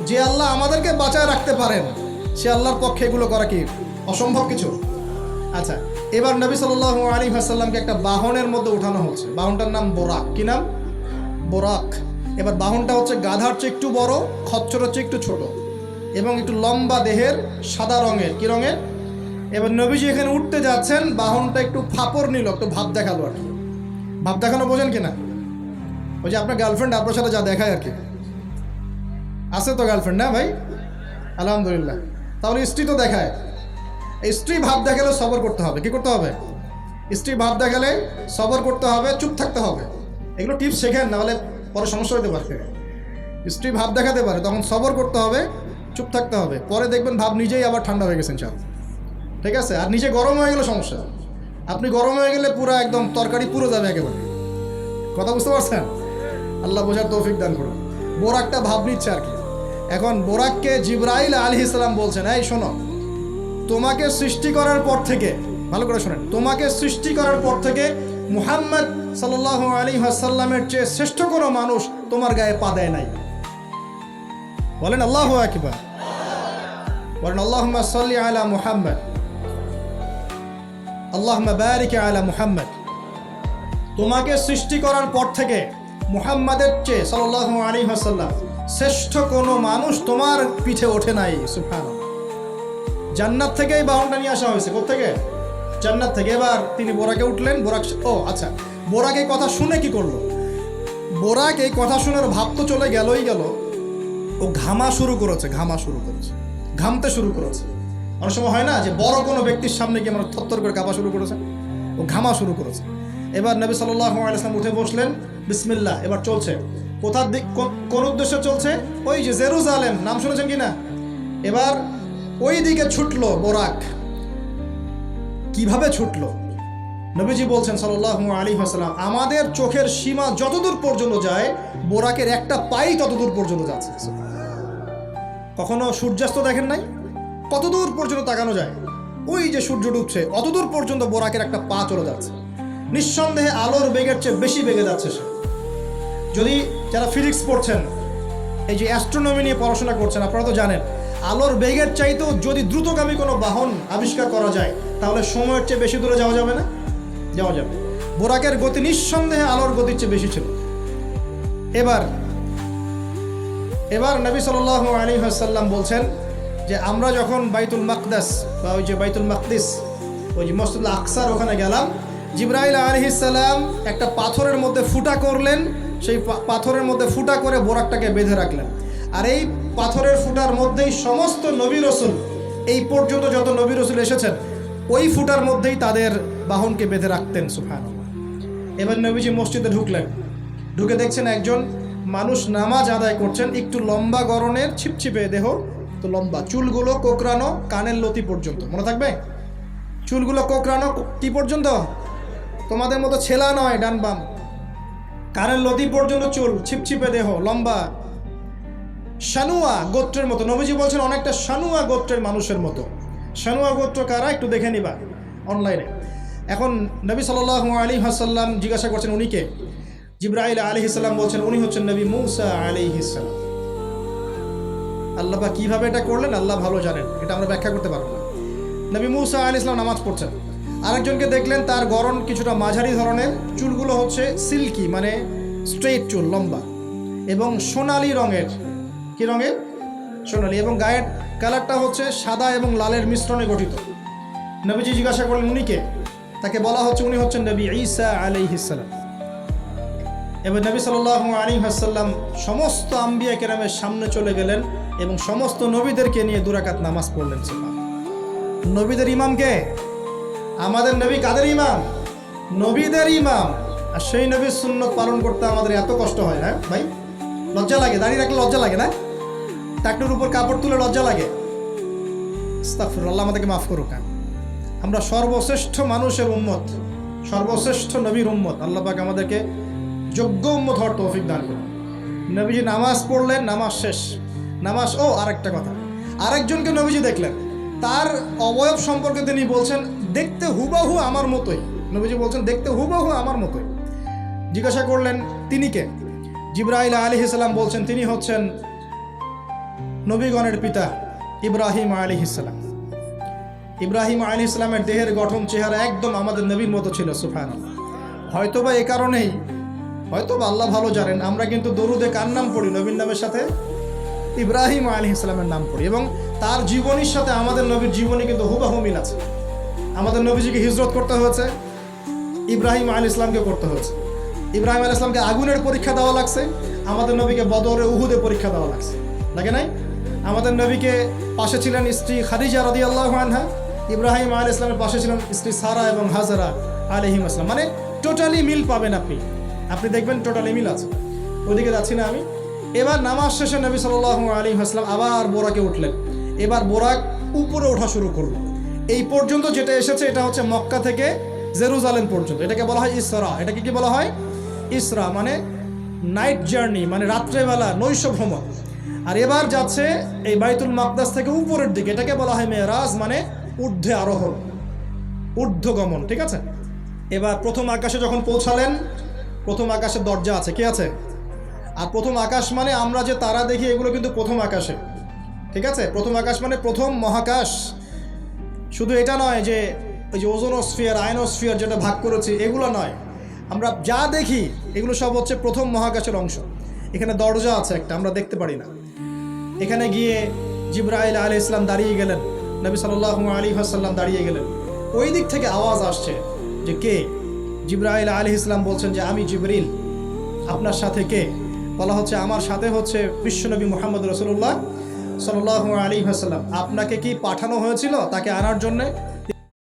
যে আল্লাহ আমাদেরকে বাঁচায় রাখতে পারেন, সে আল্লাহর পক্ষে এগুলো করা কি অসম্ভব কিছু? আচ্ছা, এবার নবী সাল্লাল্লাহু আলাইহি ওয়াসাল্লামকে একটা বাহনের মধ্যে উঠানো হচ্ছে। বাহনটার নাম বোরাক। কি নাম? বোরাক। এবার বাহনটা হচ্ছে গাধার চেয়ে একটু বড়, খচ্চরের চেয়ে একটু ছোট এবং একটু লম্বা দেহের, সাদা রঙের। কি রঙের? এবার নবীজি এখানে উঠতে যাচ্ছেন, বাহনটা একটু ফাপড় নিল, একটু ভাব দেখালো আর কি। ভাব দেখানো বোঝেন কিনা? ওই যে আপনার গার্লফ্রেন্ড আপনার সাথে যা দেখায় আর কি। আছে তো গার্লফ্রেন্ড, না ভাই? আলহামদুলিল্লাহ। তাহলে স্ত্রী তো দেখায়। স্ত্রী ভাব দেখালে সবর করতে হবে। কি করতে হবে? স্ত্রী ভাব দেখালে সবর করতে হবে, চুপ থাকতে হবে। এগুলো টিপস শেখেন, নাহলে পরে সমস্যা হতে পারে। স্ত্রী ভাব দেখাতে পারে, তখন সবর করতে হবে, চুপ থাকতে হবে। পরে দেখবেন ভাব নিজেই আবার ঠান্ডা হয়ে গেছেন সব, ঠিক আছে? আর নিচে গরম হয়ে গেলে সমস্যা। আপনি গরম হয়ে গেলে পুরো একদম তরকারি পুরো যাবে একেবারে। কথা বুঝতে পারছেন? আল্লাহ বোঝার তৌফিক দান করুন। বোরাকটা ভাব নিচ্ছে আর কি। এখন বোরাককে জিবরাইল আলাইহিস সালাম বলছেন, এই শোনো, তোমাকে সৃষ্টি করার পর থেকে, ভালো করে শোনেন, তোমাকে সৃষ্টি করার পর থেকে মুহাম্মদ সাল্লাল্লাহু আলাইহি ওয়াসাল্লামের চেয়ে শ্রেষ্ঠ কোনো মানুষ তোমার গায়ে পা দেয় নাই। বলেন আল্লাহু আকবার। বলেন আল্লাহুম্মা সাল্লি আলা মুহাম্মদ, আল্লাহুম্মা বারিক আলা মুহাম্মদ। তোমাকে সৃষ্টি করার পর থেকে মুহাম্মাদের চেয়ে সাল্লাল্লাহু আলাইহি ওয়াসাল্লাম শ্রেষ্ঠ কোনো মানুষ তোমার পিঠে ওঠে নাই। সুবহানাল্লাহ। জান্নাত থেকেই বাহনটা নিয়ে আসা হয়েছে। কোত্থেকে? জান্নাত থেকে। এবার তিনি বোরাকে উঠলেন। বোরাক, ও আচ্ছা, বোরাক এই কথা শুনে কি করলো? বোরাক এই কথা শুনে ভাব তো চলে গেলই গেল, ও ঘামা শুরু করেছে, ঘামতে শুরু করেছে। অনেক সময় হয় না যে বড় কোনো ব্যক্তির সামনে গিয়ে আমরা থরথর করে কাঁপা শুরু করেছে, ও ঘামা শুরু করেছে। এবার নবী সাল্লাল্লাহু আলাইহি ওয়াসাল্লাম উঠে বসলেন, বিসমিল্লাহ। এবার চলছে। কোথার দিক, কোন উদ্দেশ্যে চলছে? ওই যে জেরুজালেম, নাম শুনেছেন কিনা? এবার ওই দিকে ছুটলো বোরাক। কিভাবে ছুটলো? নবীজি বলছেন সাল্লাল্লাহু আলাইহি ওয়াসাল্লাম, আমাদের চোখের সীমা যতদূর পর্যন্ত যায়, বোরাকের একটা পাই ততদূর পর্যন্ত যাচ্ছে। কখনো সূর্যাস্ত দেখেন নাই? কতদূর পর্যন্ত তাকানো যায়? ওই যে সূর্য ডুবছে, অতদূর পর্যন্ত বোরাকের একটা পা চলে যাচ্ছে। নিঃসন্দেহে আলোর বেগের চেয়ে বেশি বেগে যাচ্ছে সে। যদি যারা ফিজিক্স পড়ছেন, এই যে অ্যাস্ট্রোনমি নিয়ে পড়াশোনা করছেন, আপনারা তো জানেন আলোর বেগের চাইতেও যদি দ্রুতগামী কোনো বাহন আবিষ্কার করা যায়, তাহলে সময়ের চেয়ে বেশি দূরে যাওয়া যাবে না? যাওয়া যাবে। বোরাকের গতি নিঃসন্দেহে আলোর গতির চেয়ে বেশি ছিল। এবার নবী সাল্লাল্লাহু আলাইহি ওয়াসাল্লাম বলছেন যে আমরা যখন বাইতুল মাকদাস, বা ওই যে বাইতুল মাকদিস, ওই যে মসজিদুল আকসার ওখানে গেলাম, জিবরাইল আলাইহিস সালাম একটা পাথরের মধ্যে ফুটা করলেন। সেই পাথরের মধ্যে ফুটা করে বোরাকটাকে বেঁধে রাখলেন। আর এই পাথরের ফুটার মধ্যেই সমস্ত নবী রসুল, এই পর্যন্ত যত নবী রসুল এসেছেন, ওই ফুটার মধ্যেই তাদের বাহনকে বেঁধে রাখতেন। সুবহানাল্লাহ। এবার নবীজি মসজিদে ঢুকলেন। ঢুকে দেখছেন একজন মানুষ নামাজ আদায় করছেন, একটু লম্বা গড়নের, ছিপছিপে দেহ, তো লম্বা, চুলগুলো কোকড়ানো কানের লতি পর্যন্ত। মনে থাকবে? চুলগুলো কোকড়ানো কি পর্যন্ত? তোমাদের মতো ছেলা নয় ডান বাম, কানের লতি পর্যন্ত চুল, ছিপছিপে দেহ, লম্বা, শানুয়া গোত্রের মতো। নবীজি বলছেন অনেকটা শানুয়া গোত্রের মানুষের মতো। শানুয়া গোত্র কারা? একটু দেখে নিবা অনলাইনে। এখন নবী সাল্লাল্লাহু আলাইহি ওয়াসাল্লাম জিজ্ঞাসা করছেন উনি কে? জিবরাইল আলাইহিস সালাম বলছেন উনি হচ্ছেন নবী মূসা আলাইহিস সালাম। আল্লাহ পাক কিভাবে এটা করলেন আল্লাহ ভালো জানেন, এটা আমরা ব্যাখ্যা করতে পারবো না। নবী মূসা আলাইহিস সালাম নামাজ পড়ছেন। আরেকজনকে দেখলেন, তার গড়ন কিছুটা মাঝারি ধরনের, চুলগুলো হচ্ছে সিল্কি, মানে স্ট্রেইট চুল, লম্বা, এবং সোনালি রঙের। কি রঙের? সোনালি। এবং গায়ের কালারটা হচ্ছে সাদা এবং লালের মিশ্রণে গঠিত। নবীজি জিজ্ঞাসা করলেন উনি কে? তাকে বলা হচ্ছে উনি হচ্ছেন নবী ঈসা আলাইহিস সালাম। এবার নবী সাল্লাল্লাহু আলাইহি ওয়াসাল্লাম সমস্ত আম্বিয়া কেরামের সামনে চলে গেলেন এবং সমস্ত নবীদেরকে নিয়ে 2 রাকাত নামাজ পড়লেন। নবীদের ইমামকে? আমাদের নবী কাদের ইমাম? নবীদের ইমাম। আর সেই নবীর সুন্নত পালন করতে আমাদের এত কষ্ট হয় না ভাই? লজ্জা লাগে? দাঁড়িয়ে রাখলে লজ্জা লাগে না? টাকনুর উপর কাপড় তুলে লজ্জা লাগে? আস্তাগফিরুল্লাহ, আল্লাহ আমাদেরকে মাফ করুক। আমরা সর্বশ্রেষ্ঠ মানুষের উম্মত, সর্বশ্রেষ্ঠ নবীর উম্মত। আল্লাহ পাক আমাদেরকে যোগ্য উম্মত হওয়ার তৌফিক দান করুন। নবীজি নামাজ পড়লেন, নামাজ শেষ। নামাজ, ও আরেকটা কথা, আরেকজনকে নবীজি দেখলেন, তার অবয়ব সম্পর্কে তিনি বলছেন দেখতে হুবাহু আমার মতোই। নবীজি বলছেন দেখতে হুবাহু আমার মতোই। জিজ্ঞাসা করলেন তিনি কে? জিবরাইল আলাইহিস সালাম বলছেন তিনি হচ্ছেন নবীগণের পিতা ইব্রাহিম আলাইহিস সালাম। ইব্রাহিম আলাইহিস সালামের দেহের গঠন, চেহারা একদম আমাদের নবীর মতো ছিল। সুবহানাল্লাহ। হয়তোবা এই কারণেই, হয়তোবা আল্লাহ ভালো জানেন, আমরা কিন্তু দরুদে কার নাম পড়ি? নবীর নামের সাথে ইব্রাহিম আলাইহিস সালামের নাম পড়ি, এবং তার জীবনীর সাথে আমাদের নবীর জীবনী কিন্তু হুবহু মিল আছে। আমাদের নবীজিকে হিজরত করতে হয়েছে, ইব্রাহিম আলাইহিস ইসলামকে করতে হয়েছে। ইব্রাহিম আলাইহিস ইসলামকে আগুনের পরীক্ষা দেওয়া লাগছে, আমাদের নবীকে বদরে উহুদে পরীক্ষা দেওয়া লাগছে, লাগে নাই? আমাদের নবীকে পাশে ছিলেন স্ত্রী খাদিজা রাদিয়াল্লাহু আনহা, ইব্রাহিম আলাইহিস ইসলামের পাশে ছিলেন স্ত্রী সারা এবং হাজারা আলাইহিম আসসালাম। মানে টোটালি মিল পাবেন আপনি দেখবেন টোটালি মিল আছে। ওদিকে যাচ্ছি না আমি। এবার নামাজ শেষে নবী সাল্লাল্লাহু আলাইহি ওয়াসাল্লাম আবার বোরাকে উঠলেন। এবার বোরাক উপরে ওঠা শুরু করলো। এই পর্যন্ত যেটা এসেছে এটা হচ্ছে মক্কা থেকে জেরুজালেম পর্যন্ত, এটাকে বলা হয় ইসরা। এটাকে কি বলা হয়? ইসরা, মানে নাইট জার্নি, মানে রাত্রেবেলা নৈশ ভ্রমণ। আর এবার যাচ্ছে এই বাইতুল মাকদাস থেকে উপরের দিকে, এটাকে বলা হয় মেরাজ, মানে ঊর্ধ্বে আরোহণ, ঊর্ধ্বগমন, ঠিক আছে? এবার প্রথম আকাশে যখন পৌঁছালেন, প্রথম আকাশের দরজা আছে, কি আছে? আর প্রথম আকাশ মানে আমরা যে তারা দেখি এগুলো কিন্তু প্রথম আকাশে, ঠিক আছে? প্রথম আকাশ মানে প্রথম মহাকাশ। শুধু এটা নয় যে ওই যে ওজোনোস্ফিয়ার, আয়নোস্ফিয়ার যেটা ভাগ করেছি এগুলো নয়, আমরা যা দেখি এগুলো সব হচ্ছে প্রথম মহাকাশের অংশ। এখানে দরজা আছে একটা, আমরা দেখতে পারি না। এখানে গিয়ে জিবরাইল আলাইহিস সালাম দাঁড়িয়ে গেলেন, নবী সাল্লাল্লাহু আলাইহি ওয়াসাল্লাম দাঁড়িয়ে গেলেন। ওই দিক থেকে আওয়াজ আসছে যে কে? জিবরাইল আলাইহিস সালাম বলছেন যে আমি জিবরিল, আপনার সাথে কে? বলা হচ্ছে আমার সাথে হচ্ছে বিশ্বনবী মুহাম্মদ রাসূলুল্লাহ সাল্লাল্লাহু আলাইহি ওয়াসাল্লাম। আপনাকে কি পাঠানো হয়েছিল তাকে আনার জন্যে?